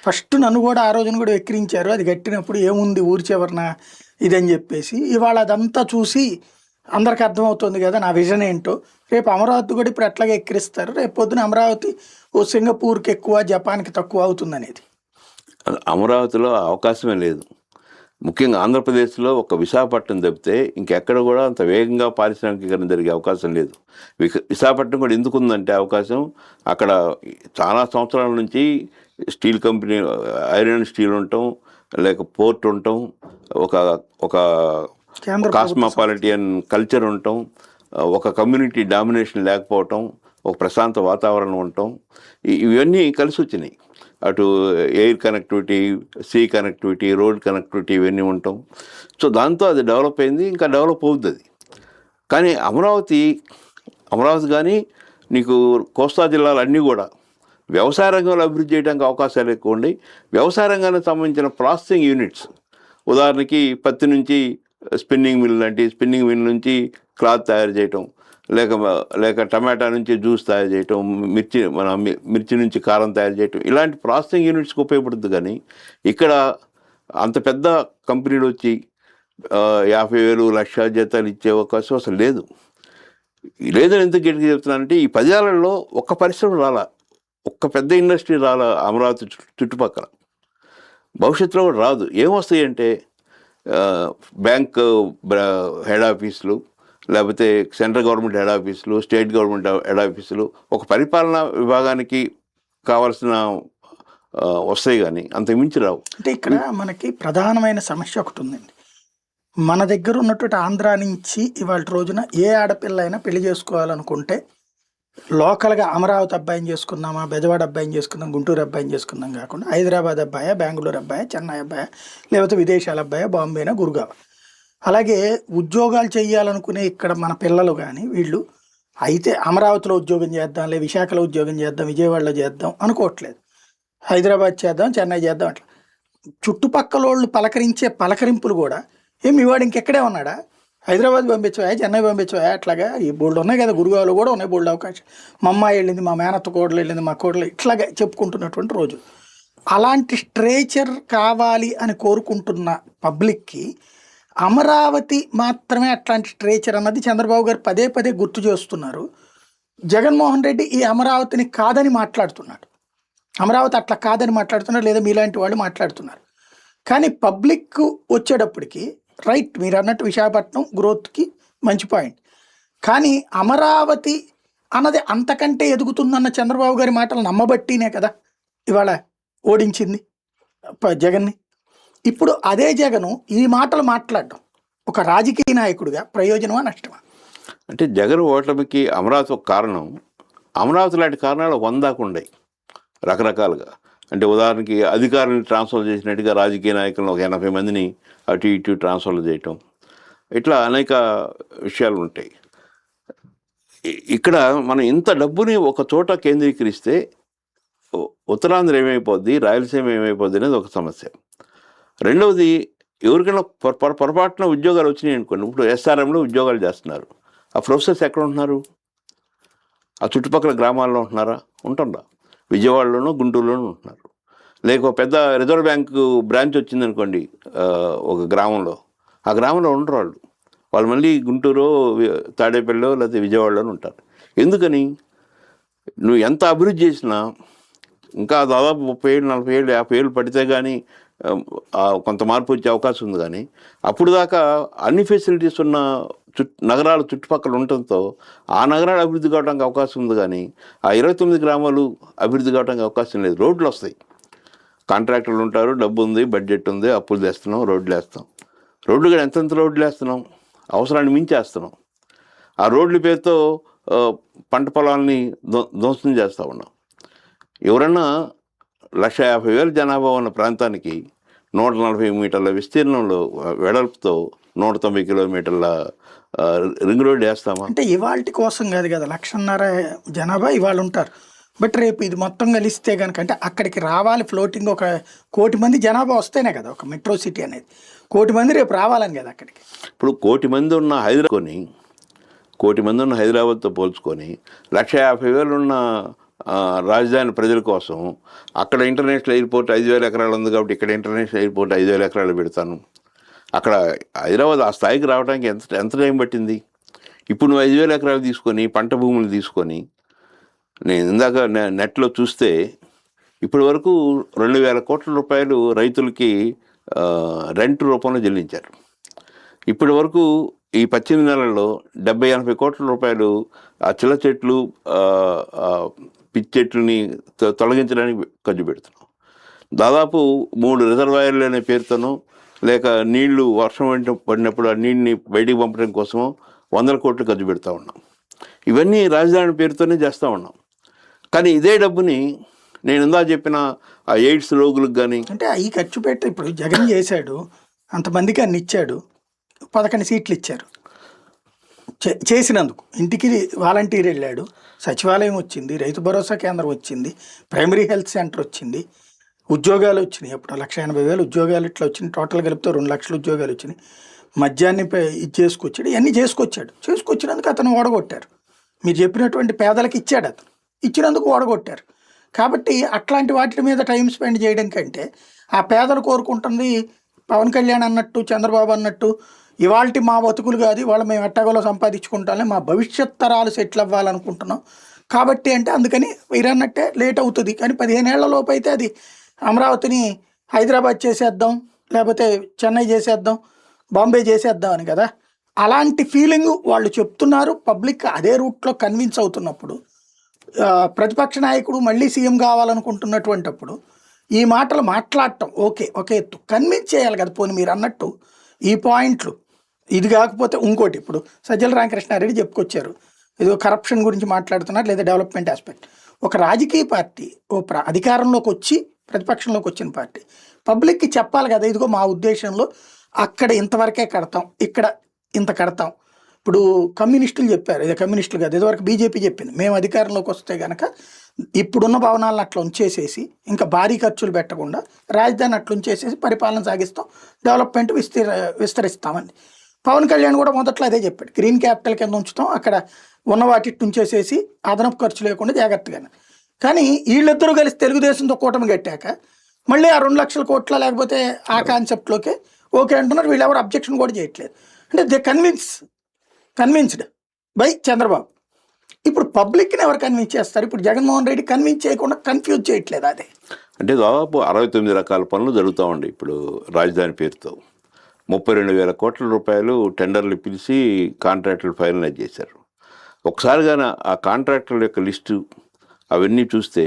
ఫస్ట్ నన్ను కూడా ఆ రోజున కూడా ఎక్కిరించారు. అది కట్టినప్పుడు ఏముంది ఊరి చివరన ఇదని చెప్పేసి. ఇవాళ అదంతా చూసి అందరికి అర్థమవుతుంది కదా నా విజన్ ఏంటో. రేపు అమరావతి కూడా ఇప్పుడు ఎట్లాగే ఎక్కిరిస్తారు. రేపు పొద్దున అమరావతి ఓ సింగపూర్కి ఎక్కువ, జపాన్కి తక్కువ అవుతుంది అనేది. అమరావతిలో అవకాశమే లేదు. ముఖ్యంగా ఆంధ్రప్రదేశ్లో ఒక విశాఖపట్నం తప్పితే ఇంకెక్కడ కూడా అంత వేగంగా పారిశ్రామికీకరణ జరిగే అవకాశం లేదు. విశాఖపట్నం కూడా ఎందుకు ఉందంటే అవకాశం, అక్కడ చాలా సంవత్సరాల నుంచి steel company, iron and steel ఉండటం, లేక పోర్ట్ ఉండటం, ఒక కాస్మోపాలిటియన్ కల్చర్ ఉండటం, ఒక కమ్యూనిటీ డామినేషన్ లేకపోవటం, ఒక ప్రశాంత వాతావరణం ఉండటం, ఇవన్నీ కలిసి వచ్చినాయి. అటు air connectivity, sea connectivity, road connectivity ఇవన్నీ ఉండటం. సో దాంతో అది డెవలప్ అయింది, ఇంకా డెవలప్ అవుతుంది అది. కానీ అమరావతి కానీ నీకు కోస్తా జిల్లాలు అన్నీ కూడా వ్యవసాయ రంగంలో అభివృద్ధి చేయడానికి అవకాశాలు ఎక్కువ ఉండి, వ్యవసాయ రంగానికి సంబంధించిన ప్రాసెసింగ్ యూనిట్స్, ఉదాహరణకి పత్తి నుంచి స్పిన్నింగ్ మిల్ లాంటి స్పిన్నింగ్ మిల్ నుంచి క్లాత్ తయారు చేయటం, లేక టమాటా నుంచి జ్యూస్ తయారు చేయటం, మిర్చి నుంచి కారం తయారు చేయటం, ఇలాంటి ప్రాసెసింగ్ యూనిట్స్కి ఉపయోగపడుతుంది. కానీ ఇక్కడ అంత పెద్ద కంపెనీలు వచ్చి 50,000 లక్ష జీతాలు ఇచ్చే అవకాశం అసలు లేదు. లేదని ఎందుకు గట్టిగా చెప్తున్నానంటే, ఈ 10 ఏళ్లలో ఒక్క పరిశ్రమ రాలా, ఒక్క పెద్ద ఇండస్ట్రీ రాలా అమరావతి చుట్టుపక్కల. భవిష్యత్తులో కూడా రాదు. ఏమొస్తాయి అంటే బ్యాంక్ హెడ్ ఆఫీసులు, లేకపోతే సెంట్రల్ గవర్నమెంట్ హెడ్ ఆఫీసులు, స్టేట్ గవర్నమెంట్ హెడ్ ఆఫీసులు, ఒక పరిపాలనా విభాగానికి కావాల్సిన వస్తాయి, కానీ అంతకుమించి రావు. అంటే ఇక్కడ మనకి ప్రధానమైన సమస్య ఒకటి ఉందండి. మన దగ్గర ఉన్నటువంటి ఆంధ్రా నుంచి ఇవాళ రోజున ఏ ఆడపిల్ల అయినా పెళ్లి చేసుకోవాలనుకుంటే లోకల్గా అమరావతి అబ్బాయిని చేసుకుందామా, బెజవాడ అబ్బాయిని చేసుకుందాం, గుంటూరు అబ్బాయిని చేసుకుందాం కాకుండా హైదరాబాద్ అబ్బాయా, బెంగళూరు అబ్బాయా, చెన్నై అబ్బాయా, లేకపోతే విదేశాల అబ్బాయా, బాంబేనా, గురుగావ. అలాగే ఉద్యోగాలు చేయాలనుకునే ఇక్కడ మన పిల్లలు కానీ వీళ్ళు అయితే అమరావతిలో ఉద్యోగం చేద్దాం, లేదా విశాఖలో ఉద్యోగం చేద్దాం, విజయవాడలో చేద్దాం అనుకోవట్లేదు. హైదరాబాద్ చేద్దాం, చెన్నై చేద్దాం అట్లా. చుట్టుపక్కల వాళ్ళు పలకరించే పలకరింపులు కూడా మీ వాడు ఇంకెక్కడే ఉన్నాడా, హైదరాబాద్ పంపించవా, చెన్నై పంపించవా, అట్లాగా ఈ బోల్డ్ ఉన్నాయి కదా, గురుగావులు కూడా ఉన్నాయి బోల్డ్ అవకాశం. మా అమ్మాయి వెళ్ళింది, మా మేనత్త కోడలు వెళ్ళింది, మా కోడలు ఇట్లాగా చెప్పుకుంటున్నటువంటి రోజు. అలాంటి స్ట్రేచర్ కావాలి అని కోరుకుంటున్న పబ్లిక్కి అమరావతి మాత్రమే అట్లాంటి స్ట్రేచర్ అన్నది చంద్రబాబు గారు పదే గుర్తు చేస్తున్నారు. జగన్మోహన్ రెడ్డి ఈ అమరావతిని కాదని మాట్లాడుతున్నాడు, అమరావతి అట్లా కాదని మాట్లాడుతున్నారు, లేదా మీలాంటి వాళ్ళు మాట్లాడుతున్నారు. కానీ పబ్లిక్ వచ్చేటప్పటికి రైట్ మీరు అన్నట్టు విశాఖపట్నం గ్రోత్కి మంచి పాయింట్, కానీ అమరావతి అన్నది అంతకంటే ఎదుగుతుందన్న చంద్రబాబు గారి మాటలు నమ్మబట్టినే కదా ఇవాళ ఓడించింది జగన్ని. ఇప్పుడు అదే జగను ఈ మాటలు మాట్లాడడం ఒక రాజకీయ నాయకుడిగా ప్రయోజనమా నష్టమా? అంటే జగన్ ఓటమికి అమరావతి ఒక కారణం. అమరావతి లాంటి కారణాలు 100 దాకా ఉన్నాయి రకరకాలుగా. అంటే ఉదాహరణకి అధికారులను ట్రాన్స్ఫర్ చేసినట్టుగా రాజకీయ నాయకులను ఒక 80 మందిని అటు ఇటు ట్రాన్స్ఫర్ చేయటం, ఇట్లా అనేక విషయాలు ఉంటాయి. ఇక్కడ మనం ఇంత డబ్బుని ఒక చోట కేంద్రీకరిస్తే ఉత్తరాంధ్ర ఏమైపోద్ది, రాయలసీమ ఏమైపోద్ది అనేది ఒక సమస్య. రెండవది, ఎవరికైనా పొరపాటున ఉద్యోగాలు వచ్చినాయి అనుకోండి. ఇప్పుడు ఎస్ఆర్ఎంలో ఉద్యోగాలు చేస్తున్నారు. ఆ ప్రొఫెసర్స్ ఎక్కడ ఉంటున్నారు? ఆ చుట్టుపక్కల గ్రామాల్లో ఉంటున్నారా? ఉంటుందా? విజయవాడలోనూ గుంటూరులోనూ ఉంటున్నారు. లేక పెద్ద రిజర్వ్ బ్యాంకు బ్రాంచ్ వచ్చిందనుకోండి ఒక గ్రామంలో, ఆ గ్రామంలో ఉండరు వాళ్ళు. వాళ్ళు మళ్ళీ గుంటూరు, తాడేపల్లిలో లేకపోతే విజయవాడలోనూ ఉంటారు. ఎందుకని? నువ్వు ఎంత అభివృద్ధి చేసినా ఇంకా దాదాపు 30 ఏళ్ళు, 40 ఏళ్ళు, 50 ఏళ్ళు పడితే కానీ కొంత మార్పు వచ్చే అవకాశం ఉంది. కానీ అప్పుడు దాకా అన్ని ఫెసిలిటీస్ ఉన్న నగరాలు చుట్టుపక్కల ఉండటంతో ఆ నగరాలు అభివృద్ధి కావడానికి అవకాశం ఉంది. కానీ ఆ 29 గ్రామాలు అభివృద్ధి కావడానికి అవకాశం లేదు. రోడ్లు వస్తాయి, కాంట్రాక్టర్లు ఉంటారు, డబ్బు ఉంది, బడ్జెట్ ఉంది, అప్పులు తెస్తున్నాం, రోడ్లు వేస్తాం. రోడ్లు కూడా ఎంతెంత రోడ్లు వేస్తున్నాం, అవసరాన్ని మించి వేస్తున్నాం. ఆ రోడ్ల పేరుతో పంట పొలాల్ని ధ్వంసం చేస్తూ ఉన్నాం. ఎవరన్నా 150,000 జనాభా ఉన్న ప్రాంతానికి 140 మీటర్ల విస్తీర్ణంలో వెడల్పుతో 190 కిలోమీటర్ల రింగ్ రోడ్ వేస్తామా? అంటే ఇవాళ కోసం కాదు కదా, 1,50,000 జనాభా ఇవాళ ఉంటారు. బట్ రేపు ఇది మొత్తం కలిస్తే కనుక అంటే అక్కడికి రావాలి ఫ్లోటింగ్ 1 కోటి మంది జనాభా వస్తేనే కదా ఒక మెట్రో సిటీ అనేది. 1 కోటి మంది రేపు రావాలని కదా అక్కడికి. ఇప్పుడు 1 కోటి మంది ఉన్న హైదరాబాద్ని 1 కోటి మంది ఉన్న హైదరాబాద్తో పోల్చుకొని 150,000 ఉన్న రాజధాని ప్రజల కోసం అక్కడ ఇంటర్నేషనల్ ఎయిర్పోర్ట్ 5,000 ఎకరాలు ఉంది కాబట్టి ఇక్కడ ఇంటర్నేషనల్ ఎయిర్పోర్ట్ 5,000 ఎకరాలు పెడతాను. అక్కడ హైదరాబాద్ ఆ స్థాయికి రావడానికి ఎంత టైం పట్టింది? ఇప్పుడు నువ్వు 5,000 ఎకరాలు తీసుకొని పంట భూములు తీసుకొని, నేను ఇందాక నెట్లో చూస్తే ఇప్పటి వరకు 2,000 కోట్ల రూపాయలు రైతులకి రెంట్ రూపంలో చెల్లించారు. ఇప్పటి వరకు ఈ 18 నెలల్లో 70-80 కోట్ల రూపాయలు ఆ చిల్ల చెట్లు, పిచ్చి చెట్లని తొలగించడానికి ఖర్చు పెడుతున్నాం. దాదాపు 3 రిజర్వాయర్లు అనే పేరుతోనూ లేక నీళ్లు వర్షం పడినప్పుడు ఆ నీళ్ళని బయటికి పంపడం కోసమో 100 కోట్లు ఖర్చు పెడతా ఉన్నాం. ఇవన్నీ రాజధాని పేరుతోనే చేస్తూ ఉన్నాం. కానీ ఇదే డబ్బుని నేను ఇందా చెప్పిన ఆ ఎయిడ్స్ రోగులకు కానీ అంటే ఈ ఖర్చు పెట్టి ఇప్పుడు జగన్ చేశాడు, అంతమందికి అన్ని ఇచ్చాడు, 11 సీట్లు ఇచ్చారు. చేసినందుకు ఇంటికి వాలంటీర్ వెళ్ళాడు, సచివాలయం వచ్చింది, రైతు భరోసా కేంద్రం వచ్చింది, ప్రైమరీ హెల్త్ సెంటర్ వచ్చింది, ఉద్యోగాలు వచ్చినాయి. అప్పుడు 1,80,000 ఉద్యోగాలు ఇట్లా వచ్చినాయి. టోటల్ కలిపితే 2 లక్షల ఉద్యోగాలు వచ్చినాయి. మద్యాన్ని ఇది చేసుకొచ్చాడు, ఇవన్నీ చేసుకొచ్చినందుకు అతను ఓడగొట్టారు. మీరు చెప్పినటువంటి పేదలకు ఇచ్చాడు, అతను ఇచ్చినందుకు ఓడగొట్టారు. కాబట్టి అట్లాంటి వాటి మీద టైం స్పెండ్ చేయడం కంటే ఆ పేదలు కోరుకుంటుంది పవన్ కళ్యాణ్ అన్నట్టు, చంద్రబాబు అన్నట్టు, ఇవాళ మా బతుకులు కాదు, ఇవాళ మేము ఎట్టగోలో సంపాదించుకుంటానే, మా భవిష్యత్ తరాలు సెటిల్ అవ్వాలనుకుంటున్నాం కాబట్టి అంటే అందుకని మీరన్నట్టే లేట్ అవుతుంది. కానీ 15 ఏళ్ల లోపు అయితే అది అమరావతిని హైదరాబాద్ చేసేద్దాం, లేకపోతే చెన్నై చేసేద్దాం, బాంబే చేసేద్దాం అని కదా, అలాంటి ఫీలింగ్ వాళ్ళు చెప్తున్నారు. పబ్లిక్ అదే రూట్లో కన్విన్స్ అవుతున్నప్పుడు, ప్రతిపక్ష నాయకుడు మళ్ళీ సీఎం కావాలనుకుంటున్నటువంటిప్పుడు ఈ మాటలు మాట్లాడటం ఒక ఎత్తు, కన్విన్స్ చేయాలి కదా. పోనీ మీరు అన్నట్టు ఈ పాయింట్లు ఇది కాకపోతే ఇంకోటి, ఇప్పుడు సజ్జల రామకృష్ణారెడ్డి చెప్పుకొచ్చారు, ఏదో కరప్షన్ గురించి మాట్లాడుతున్నారు లేదా డెవలప్మెంట్ ఆస్పెక్ట్. ఒక రాజకీయ పార్టీ అధికారంలోకి వచ్చి ప్రతిపక్షంలోకి వచ్చిన పార్టీ పబ్లిక్కి చెప్పాలి కదా, ఇదిగో మా ఉద్దేశంలో అక్కడ ఇంతవరకే కడతాం, ఇక్కడ ఇంత కడతాం. ఇప్పుడు కమ్యూనిస్టులు చెప్పారు, ఇది కమ్యూనిస్టులు కాదు, ఇదివరకు బీజేపీ చెప్పింది, మేము అధికారంలోకి వస్తే కనుక ఇప్పుడున్న భవనాలను అట్లా ఉంచేసేసి ఇంకా భారీ ఖర్చులు పెట్టకుండా రాజధాని అట్లా ఉంచేసేసి పరిపాలన సాగిస్తాం, డెవలప్మెంట్ విస్తరిస్తామని. పవన్ కళ్యాణ్ కూడా మొదట్లో అదే చెప్పాడు, గ్రీన్ క్యాపిటల్ కింద ఉంచుతాం, అక్కడ ఉన్న వాటి ఉంచేసేసి అదనపు ఖర్చు లేకుండా జాగ్రత్తగానే. కానీ వీళ్ళిద్దరూ కలిసి తెలుగుదేశంతో కూటమి కట్టాక మళ్ళీ ఆ 2 లక్షల కోట్ల లేకపోతే ఆ కాన్సెప్ట్లోకే ఓకే అంటున్నారు. వీళ్ళు ఎవరు అబ్జెక్షన్ కూడా చేయట్లేదు. అంటే దే కన్విన్స్డ్ బై చంద్రబాబు. ఇప్పుడు పబ్లిక్ని ఎవరు కన్విన్స్ చేస్తారు? ఇప్పుడు జగన్మోహన్ రెడ్డి కన్విన్స్ చేయకుండా కన్ఫ్యూజ్ చేయట్లేదు. అదే అంటే దాదాపు 69 రకాల పనులు జరుగుతూ ఉండే ఇప్పుడు రాజధాని పేరుతో 32,000 కోట్ల రూపాయలు టెండర్లు పిలిచి కాంట్రాక్టులు ఫైనలైజ్ చేశారు. ఒకసారిగా ఆ కాంట్రాక్టర్ల యొక్క లిస్టు అవన్నీ చూస్తే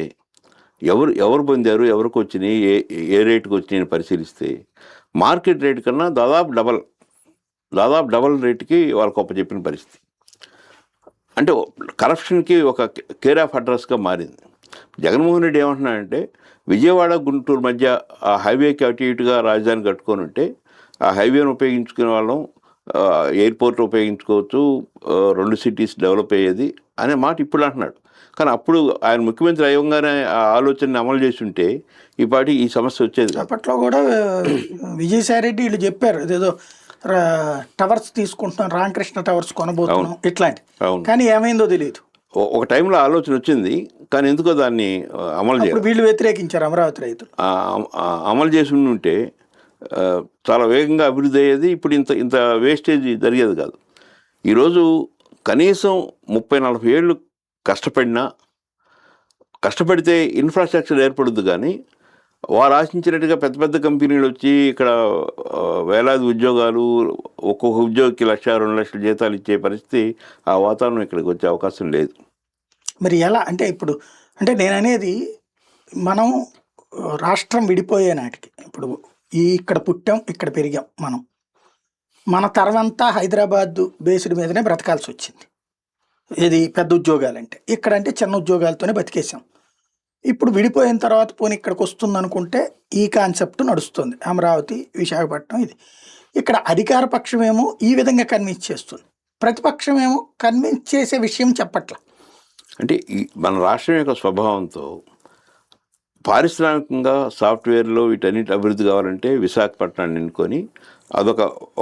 ఎవరు పొందారు, ఎవరికి వచ్చినాయి, ఏ రేటుకి వచ్చినాయని పరిశీలిస్తే మార్కెట్ రేటు కన్నా దాదాపు డబల్ రేటుకి వాళ్ళకి చెప్పిన పరిస్థితి. అంటే కరప్షన్కి ఒక కేర్ ఆఫ్ అడ్రస్గా మారింది. జగన్మోహన్ రెడ్డి ఏమంటున్నాడంటే విజయవాడ గుంటూరు మధ్య ఆ హైవేకి అటు ఇటుగా రాజధాని కట్టుకొని ఉంటే ఆ హైవేను ఉపయోగించుకునే వాళ్ళం, ఎయిర్పోర్ట్ ఉపయోగించుకోవచ్చు, 2 సిటీస్ డెవలప్ అయ్యేది అనే మాట ఇప్పుడు అంటున్నాడు. కానీ అప్పుడు ఆయన ముఖ్యమంత్రి అయ్యంగానే ఆ ఆలోచనని అమలు చేసి ఉంటే ఈ పాటి ఈ సమస్య వచ్చేది కాదు. అప్పట్లో కూడా విజయసాయి రెడ్డి వీళ్ళు చెప్పారు ఇదేదో టవర్స్ తీసుకుంటున్నాం, రామకృష్ణ టవర్స్ కొనబోతున్నాం ఇట్లాంటి. అవును, కానీ ఏమైందో తెలియదు. ఒక టైంలో ఆలోచన వచ్చింది, కానీ ఎందుకో దాన్ని అమలు అప్పుడు చేయాలి. వీళ్ళు వ్యతిరేకించారు అమరావతి రైతులు. అమలు చేసి ఉంటే చాలా వేగంగా అభివృద్ధి అయ్యేది. ఇప్పుడు ఇంత ఇంత వేస్టేజ్ జరిగేది కాదు. ఈరోజు కనీసం 30-40 ఏళ్ళు కష్టపడితే ఇన్ఫ్రాస్ట్రక్చర్ ఏర్పడుద్ది. కానీ వారు ఆశించినట్టుగా పెద్ద పెద్ద కంపెనీలు వచ్చి ఇక్కడ వేలాది ఉద్యోగాలు, ఒక్కొక్క ఉద్యోగికి 1-2 లక్షల జీతాలు ఇచ్చే పరిస్థితి, ఆ వాతావరణం ఇక్కడికి వచ్చే అవకాశం లేదు. మరి ఎలా అంటే ఇప్పుడు అంటే నేను అనేది మనం రాష్ట్రం విడిపోయే నాటికి ఇప్పుడు ఇక్కడ పుట్టాం, ఇక్కడ పెరిగాం. మన తరమంతా హైదరాబాద్ బేస్డ్ మీదనే బ్రతకాల్సి వచ్చింది. ఇది పెద్ద ఉద్యోగాలంటే, ఇక్కడంటే చిన్న ఉద్యోగాలతోనే బతికేసాం. ఇప్పుడు విడిపోయిన తర్వాత పోనీ ఇక్కడికి వస్తుంది అనుకుంటే ఈ కాన్సెప్ట్ నడుస్తుంది. అమరావతి, విశాఖపట్నం ఇది. ఇక్కడ అధికార పక్షమేమో ఈ విధంగా కన్విన్స్ చేస్తుంది, ప్రతిపక్షమేమో కన్విన్స్ చేసే విషయం చెప్పట్ల. అంటే మన రాష్ట్రం యొక్క స్వభావంతో పారిశ్రామికంగా సాఫ్ట్వేర్లో వీటన్నిటి అభివృద్ధి కావాలంటే విశాఖపట్నాన్ని ఎన్నుకొని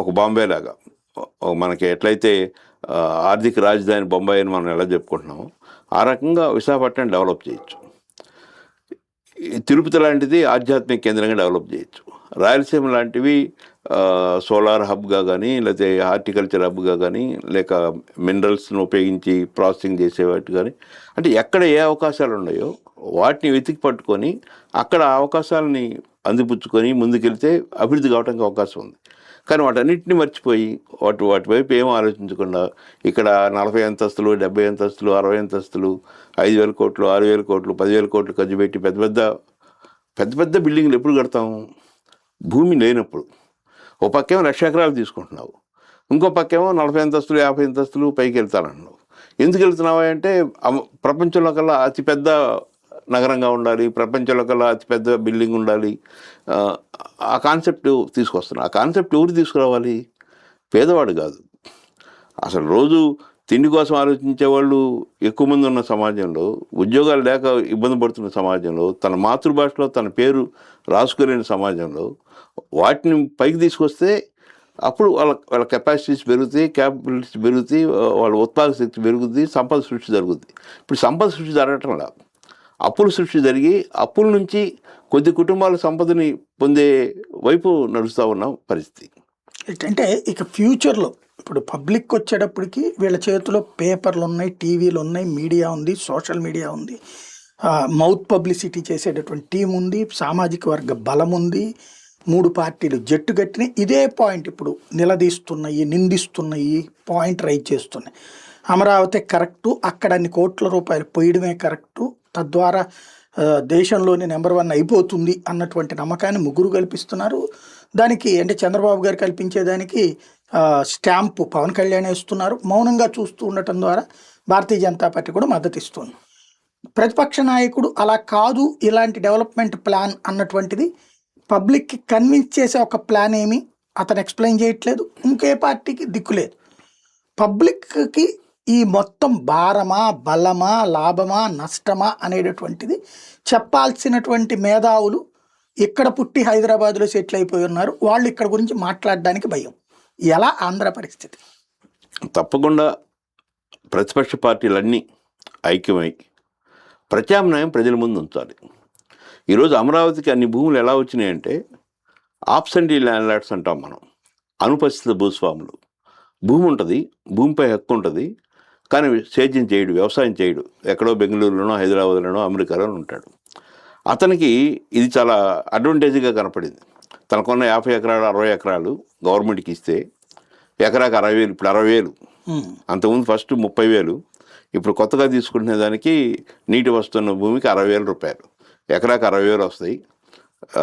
ఒక బాంబే లాగా, మనకి ఎట్లయితే ఆర్థిక రాజధాని బొంబాయి అని మనం ఎలా చెప్పుకుంటున్నామో ఆ రకంగా విశాఖపట్నం డెవలప్ చేయొచ్చు. తిరుపతి లాంటిది ఆధ్యాత్మిక కేంద్రంగా డెవలప్ చేయొచ్చు. రాయలసీమ లాంటివి సోలార్ హబ్గా కానీ, లేకపోతే హార్టికల్చర్ హబ్గా కానీ, లేక మినరల్స్ను ఉపయోగించి ప్రాసెసింగ్ చేసేవాటి కానీ, అంటే ఎక్కడ ఏ అవకాశాలు ఉన్నాయో వాటిని వెతికి పట్టుకొని అక్కడ అవకాశాలని అందిపుచ్చుకొని ముందుకెళ్తే అభివృద్ధి కావడానికి అవకాశం ఉంది. కానీ వాటన్నిటిని మర్చిపోయి వాటి వైపు ఏం ఆలోచించకుండా ఇక్కడ 40 అంతస్తులు, 70 అంతస్తులు, 60 అంతస్తులు, 5,000 కోట్లు, 6,000 కోట్లు, 10,000 కోట్లు ఖర్చు పెట్టి పెద్ద పెద్ద బిల్డింగ్లు ఎప్పుడు కడతాము? భూమి లేనప్పుడు. ఓ పక్కేమో 1,00,000 ఎకరాలు తీసుకుంటున్నావు, ఇంకో పక్కేమో 40 అంతస్తులు, 50 అంతస్తులు పైకి వెళ్తానంటున్నావు. ఎందుకు వెళ్తున్నావా అంటే ప్రపంచంలో కల్లా అతిపెద్ద నగరంగా ఉండాలి, ప్రపంచంలో కల్లా అతిపెద్ద బిల్డింగ్ ఉండాలి, ఆ కాన్సెప్ట్ తీసుకొస్తున్నా. ఆ కాన్సెప్ట్ ఎవరు తీసుకురావాలి? పేదవాడు కాదు. అసలు రోజు తిండి కోసం ఆలోచించే వాళ్ళు ఎక్కువ మంది ఉన్న సమాజంలో, ఉద్యోగాలు లేక ఇబ్బంది పడుతున్న సమాజంలో, తన మాతృభాషలో తన పేరు రాసుకోలేని సమాజంలో వాటిని పైకి తీసుకొస్తే అప్పుడు వాళ్ళ కెపాసిటీస్ పెరుగుతాయి, క్యాపబిలిటీస్ పెరుగుతాయి, వాళ్ళ ఉత్పాదక శక్తి పెరుగుద్ది, సంపద సృష్టి జరుగుద్ది. ఇప్పుడు సంపద సృష్టి జరగటం లేదు, అప్పుల సృష్టి జరిగి అప్పుల నుంచి కొద్ది కుటుంబాల సంపదని పొందే వైపు నడుస్తూ ఉన్న పరిస్థితి. అంటే ఇక ఫ్యూచర్లో ఇప్పుడు పబ్లిక్ వచ్చేటప్పటికి వీళ్ళ చేతిలో పేపర్లు ఉన్నాయి, టీవీలు ఉన్నాయి, మీడియా ఉంది, సోషల్ మీడియా ఉంది, మౌత్ పబ్లిసిటీ చేసేటటువంటి టీం ఉంది, సామాజిక వర్గ బలం ఉంది, 3 పార్టీలు జట్టు కట్టిన ఇదే పాయింట్ ఇప్పుడు నిలదీస్తున్నాయి, నిందిస్తున్నాయి, పాయింట్ రైజ్ చేస్తున్నాయి. అమరావతి కరెక్టు, అక్కడ అన్ని కోట్ల రూపాయలు పోయడమే కరెక్టు, తద్వారా దేశంలోని నెంబర్ 1 అయిపోతుంది అన్నటువంటి నమ్మకాన్ని ముగ్గురు కల్పిస్తున్నారు. దానికి అంటే చంద్రబాబు గారు కల్పించేదానికి స్టాంపు పవన్ కళ్యాణ్ వేస్తున్నారు. మౌనంగా చూస్తూ ఉండటం ద్వారా భారతీయ జనతా పార్టీ కూడా మద్దతు ఇస్తుంది. ప్రతిపక్ష నాయకుడు అలా కాదు, ఇలాంటి డెవలప్మెంట్ ప్లాన్ అన్నటువంటిది పబ్లిక్కి కన్విన్స్ చేసే ఒక ప్లాన్ ఏమి అతను ఎక్స్ప్లెయిన్ చేయట్లేదు, ఇంకే పార్టీకి దిక్కులేదు. పబ్లిక్కి ఈ మొత్తం భారమా, బలమా, లాభమా, నష్టమా అనేటటువంటిది చెప్పాల్సినటువంటి మేధావులు ఇక్కడ పుట్టి హైదరాబాద్లో సెటిల్ అయిపోయి ఉన్నారు. వాళ్ళు ఇక్కడ గురించి మాట్లాడడానికి భయం. ఎలా ఆంధ్ర పరిస్థితి? తప్పకుండా ప్రతిపక్ష పార్టీలన్నీ ఐక్యమై ప్రత్యామ్నాయం ప్రజల ముందు ఉంచాలి. ఈరోజు అమరావతికి అన్ని భూములు ఎలా వచ్చినాయంటే ఆబ్సెంటీ ల్యాండ్ లార్డ్స్ అంటాం మనం, అనుపస్థిత భూస్వాములు. భూమి ఉంటుంది, భూమిపై హక్కు ఉంటుంది, కానీ సేద్యం చేయడు, వ్యవసాయం చేయడు, ఎక్కడో బెంగళూరులోనో, హైదరాబాద్లోనో, అమెరికాలోనో ఉంటాడు. అతనికి ఇది చాలా అడ్వాంటేజ్గా కనపడింది. తనకున్న 50 ఎకరాలు, 60 ఎకరాలు గవర్నమెంట్కి ఇస్తే ఎకరాకి 60,000, ఇప్పుడు 60,000. అంతకుముందు ఫస్ట్ 30,000, ఇప్పుడు కొత్తగా తీసుకుంటునే దానికి నీటి వస్తున్న భూమికి 60,000 రూపాయలు, ఎకరాకి 60,000 వస్తాయి.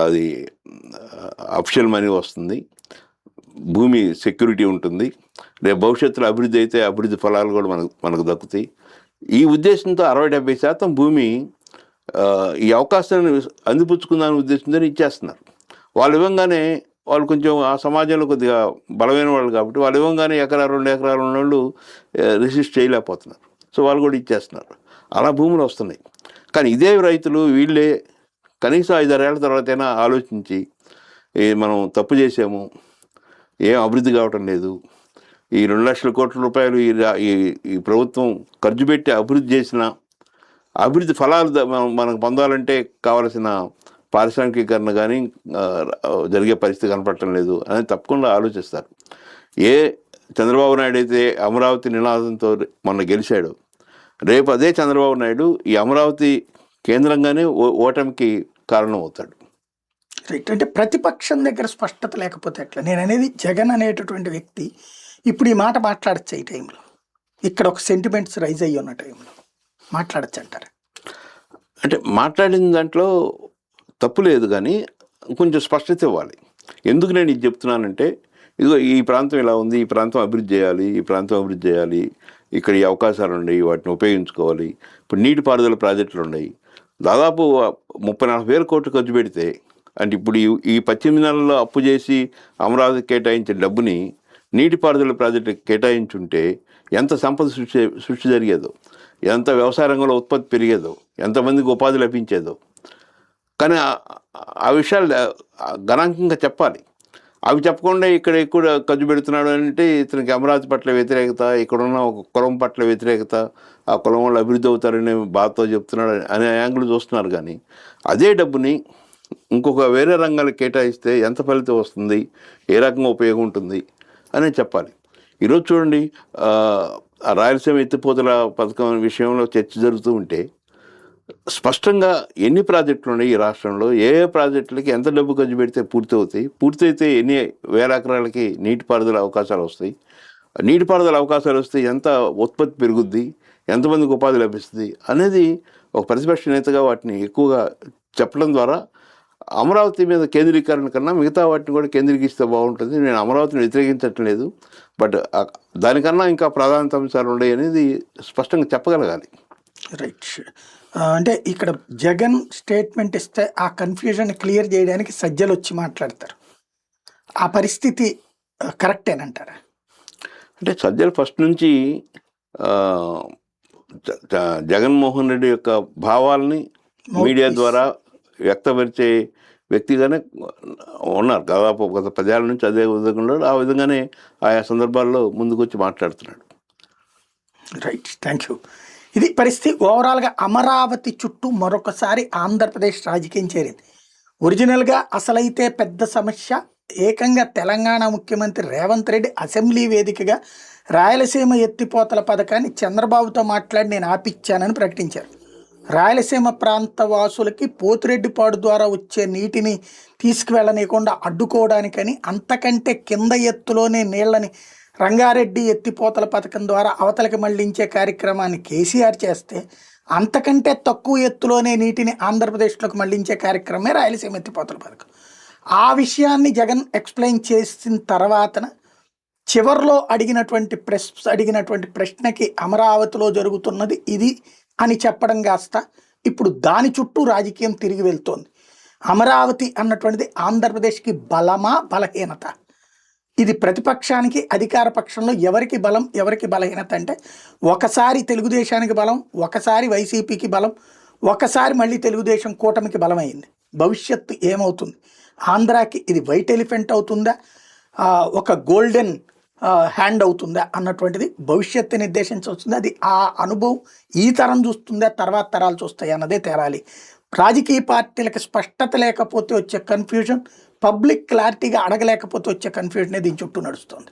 అది అఫిషియల్ మనీ వస్తుంది, భూమి సెక్యూరిటీ ఉంటుంది, రేపు భవిష్యత్తులో అభివృద్ధి అయితే అభివృద్ధి ఫలాలు కూడా మనకు దక్కుతాయి. ఈ ఉద్దేశంతో 60-70% భూమి ఈ అవకాశాన్ని అందిపుచ్చుకుందాని ఉద్దేశంతో ఇచ్చేస్తున్నారు. వాళ్ళు ఇవ్వగానే వాళ్ళు కొంచెం ఆ సమాజంలో కొద్దిగా బలమైన వాళ్ళు కాబట్టి వాళ్ళు ఇవ్వగానే ఎకరా 2 ఎకరాలు ఉన్నోళ్ళు రెసిస్ట్ చేయలేకపోతున్నారు. సో వాళ్ళు కూడా ఇచ్చేస్తున్నారు. అలా భూములు వస్తున్నాయి. కానీ ఇదే రైతులు వీళ్ళే కనీసం 5-6 ఏళ్ల తర్వాతైనా ఆలోచించి మనం తప్పు చేసాము, ఏం అభివృద్ధి కావటం లేదు, ఈ 2 లక్షల కోట్ల రూపాయలు ఈ ప్రభుత్వం ఖర్చు పెట్టి అభివృద్ధి చేసిన అభివృద్ధి ఫలాలు మనకు పొందాలంటే కావలసిన పారిశ్రామికీకరణ కానీ జరిగే పరిస్థితి కనపడటం లేదు అని తప్పకుండా ఆలోచిస్తారు. ఏ చంద్రబాబు నాయుడు అయితే అమరావతి నినాదంతో మొన్న గెలిచాడు, రేపు అదే చంద్రబాబు నాయుడు ఈ అమరావతి కేంద్రంగానే ఓటమికి కారణం అవుతాడు. రైట్. అంటే ప్రతిపక్షం దగ్గర స్పష్టత లేకపోతే ఎట్లా? నేను అనేది జగన్ అనేటటువంటి వ్యక్తి ఇప్పుడు ఈ మాట మాట్లాడచ్చు ఈ టైంలో, ఇక్కడ ఒక సెంటిమెంట్స్ రైజ్ అయ్యి ఉన్న టైంలో మాట్లాడచ్చు అంటారు. అంటే మాట్లాడిన దాంట్లో తప్పు లేదు, కానీ కొంచెం స్పష్టత ఇవ్వాలి. ఎందుకు నేను ఇది చెప్తున్నానంటే, ఇదిగో ఈ ప్రాంతం ఇలా ఉంది, ఈ ప్రాంతం అభివృద్ధి చేయాలి, ఈ ప్రాంతం అభివృద్ధి చేయాలి, ఇక్కడ ఈ అవకాశాలు ఉన్నాయి, వాటిని ఉపయోగించుకోవాలి. ఇప్పుడు నీటిపారుదల ప్రాజెక్టులు ఉన్నాయి, దాదాపు 30-40 వేల కోట్లు ఖర్చు పెడితే, అంటే ఇప్పుడు ఈ 18 నెలల్లో అప్పు చేసి అమరావతి కేటాయించే డబ్బుని నీటిపారుదల ప్రాజెక్టు కేటాయించుంటే ఎంత సంపద సృష్టి జరిగేదో, ఎంత వ్యవసాయ రంగంలో ఉత్పత్తి పెరిగేదో, ఎంతమందికి ఉపాధి లభించేదో. కానీ ఆ విషయాలు గణాంకంగా చెప్పాలి. అవి చెప్పకుండా ఇక్కడ ఎక్కువ ఖర్చు పెడుతున్నాడు అంటే ఇతనికి అమరావతి పట్ల వ్యతిరేకత, ఇక్కడున్న ఒక కులం పట్ల వ్యతిరేకత, ఆ కులం వాళ్ళు అభివృద్ధి అవుతారనే బాధతో చెప్తున్నాడు అనే యాంగిల్ చూస్తున్నారు. కానీ అదే డబ్బుని ఇంకొక వేరే రంగాలకు కేటాయిస్తే ఎంత ఫలితం వస్తుంది, ఏ రకంగా ఉపయోగం ఉంటుంది అనేది చెప్పాలి. ఈరోజు చూడండి, రాయలసీమ ఎత్తిపోతల పథకం విషయంలో చర్చ జరుగుతూ ఉంటే స్పష్టంగా ఎన్ని ప్రాజెక్టులు ఉన్నాయి ఈ రాష్ట్రంలో, ఏ ప్రాజెక్టులకి ఎంత డబ్బు ఖర్చు పెడితే పూర్తవుతాయి, పూర్తయితే ఎన్ని వేల ఎకరాలకి నీటిపారుదల అవకాశాలు వస్తాయి, నీటిపారుదల అవకాశాలు వస్తే ఎంత ఉత్పత్తి పెరుగుద్ది, ఎంతమందికి ఉపాధి లభిస్తుంది అనేది ఒక ప్రతిపక్ష నేతగా వాటిని ఎక్కువగా చెప్పడం ద్వారా అమరావతి మీద కేంద్రీకరణ కన్నా మిగతా వాటిని కూడా కేంద్రీకరిస్తే బాగుంటుంది. నేను అమరావతిని వ్యతిరేకించటం లేదు, బట్ దానికన్నా ఇంకా ప్రాధాన్యత అంశాలు ఉన్నాయి అనేది స్పష్టంగా చెప్పగలగాలి. రైట్. అంటే ఇక్కడ జగన్ స్టేట్మెంట్ ఇస్తే ఆ కన్ఫ్యూజన్ క్లియర్ చేయడానికి సజ్జలు వచ్చి మాట్లాడతారు. ఆ పరిస్థితి కరెక్టేనంటారా? అంటే సజ్జలు ఫస్ట్ నుంచి జగన్మోహన్ రెడ్డి యొక్క భావాల్ని మీడియా ద్వారా వ్యక్తపరిచే వ్యక్తిగానే ఉన్నారు. దాదాపు గత 10 ఏళ్ళ నుంచి అదే విధంగా ఉన్నాడు. ఆ విధంగానే ఆయా సందర్భాల్లో ముందుకు వచ్చి మాట్లాడుతున్నాడు. Right, thank you. ఇది పరిస్థితి. ఓవరాల్గా అమరావతి చుట్టూ మరొకసారి ఆంధ్రప్రదేశ్ రాజకీయం చేరింది. ఒరిజినల్గా అసలైతే పెద్ద సమస్య ఏకంగా తెలంగాణ ముఖ్యమంత్రి రేవంత్ రెడ్డి అసెంబ్లీ వేదికగా రాయలసీమ ఎత్తిపోతల పథకాన్ని చంద్రబాబుతో మాట్లాడి నేను ఆపిచ్చానని ప్రకటించారు. రాయలసీమ ప్రాంత వాసులకి పోతిరెడ్డిపాడు ద్వారా వచ్చే నీటిని తీసుకువెళ్ళనీయకుండా అడ్డుకోవడానికని అంతకంటే కింద ఎత్తులోనే నీళ్లని రంగారెడ్డి ఎత్తిపోతల పథకం ద్వారా అవతలకి మళ్లించే కార్యక్రమాన్ని కేసీఆర్ చేస్తే, అంతకంటే తక్కువ ఎత్తులోనే నీటిని ఆంధ్రప్రదేశ్లోకి మళ్లించే కార్యక్రమమే రాయలసీమ ఎత్తిపోతల పథకం. ఆ విషయాన్ని జగన్ ఎక్స్ప్లెయిన్ చేసిన తర్వాతన చివరిలో అడిగినటువంటి ప్రశ్నకి అమరావతిలో జరుగుతున్నది ఇది అని చెప్పడం కాస్త ఇప్పుడు దాని చుట్టూ రాజకీయం తిరిగి వెళ్తోంది. అమరావతి అన్నటువంటిది ఆంధ్రప్రదేశ్కి బలమా బలహీనత? ఇది ప్రతిపక్షానికి అధికార పక్షంలో ఎవరికి బలం ఎవరికి బలహీనత అంటే, ఒకసారి తెలుగుదేశానికి బలం, ఒకసారి వైసీపీకి బలం, ఒకసారి మళ్ళీ తెలుగుదేశం కూటమికి బలమైంది. భవిష్యత్తు ఏమవుతుంది? ఆంధ్రాకి ఇది వైట్ ఎలిఫెంట్ అవుతుందా, ఒక గోల్డెన్ హ్యాండ్ అవుతుందా అన్నటువంటిది భవిష్యత్తు నిర్దేశించవస్తుంది. అది ఆ అనుభవం ఈ తరం చూస్తుందా, తర్వాత తరాలు చూస్తాయి అన్నదే తేరాలి. రాజకీయ పార్టీలకు స్పష్టత లేకపోతే వచ్చే కన్ఫ్యూజన్, పబ్లిక్ క్లారిటీగా అడగలేకపోతే వచ్చే కన్ఫ్యూజనే దీని చుట్టూ నడుస్తుంది.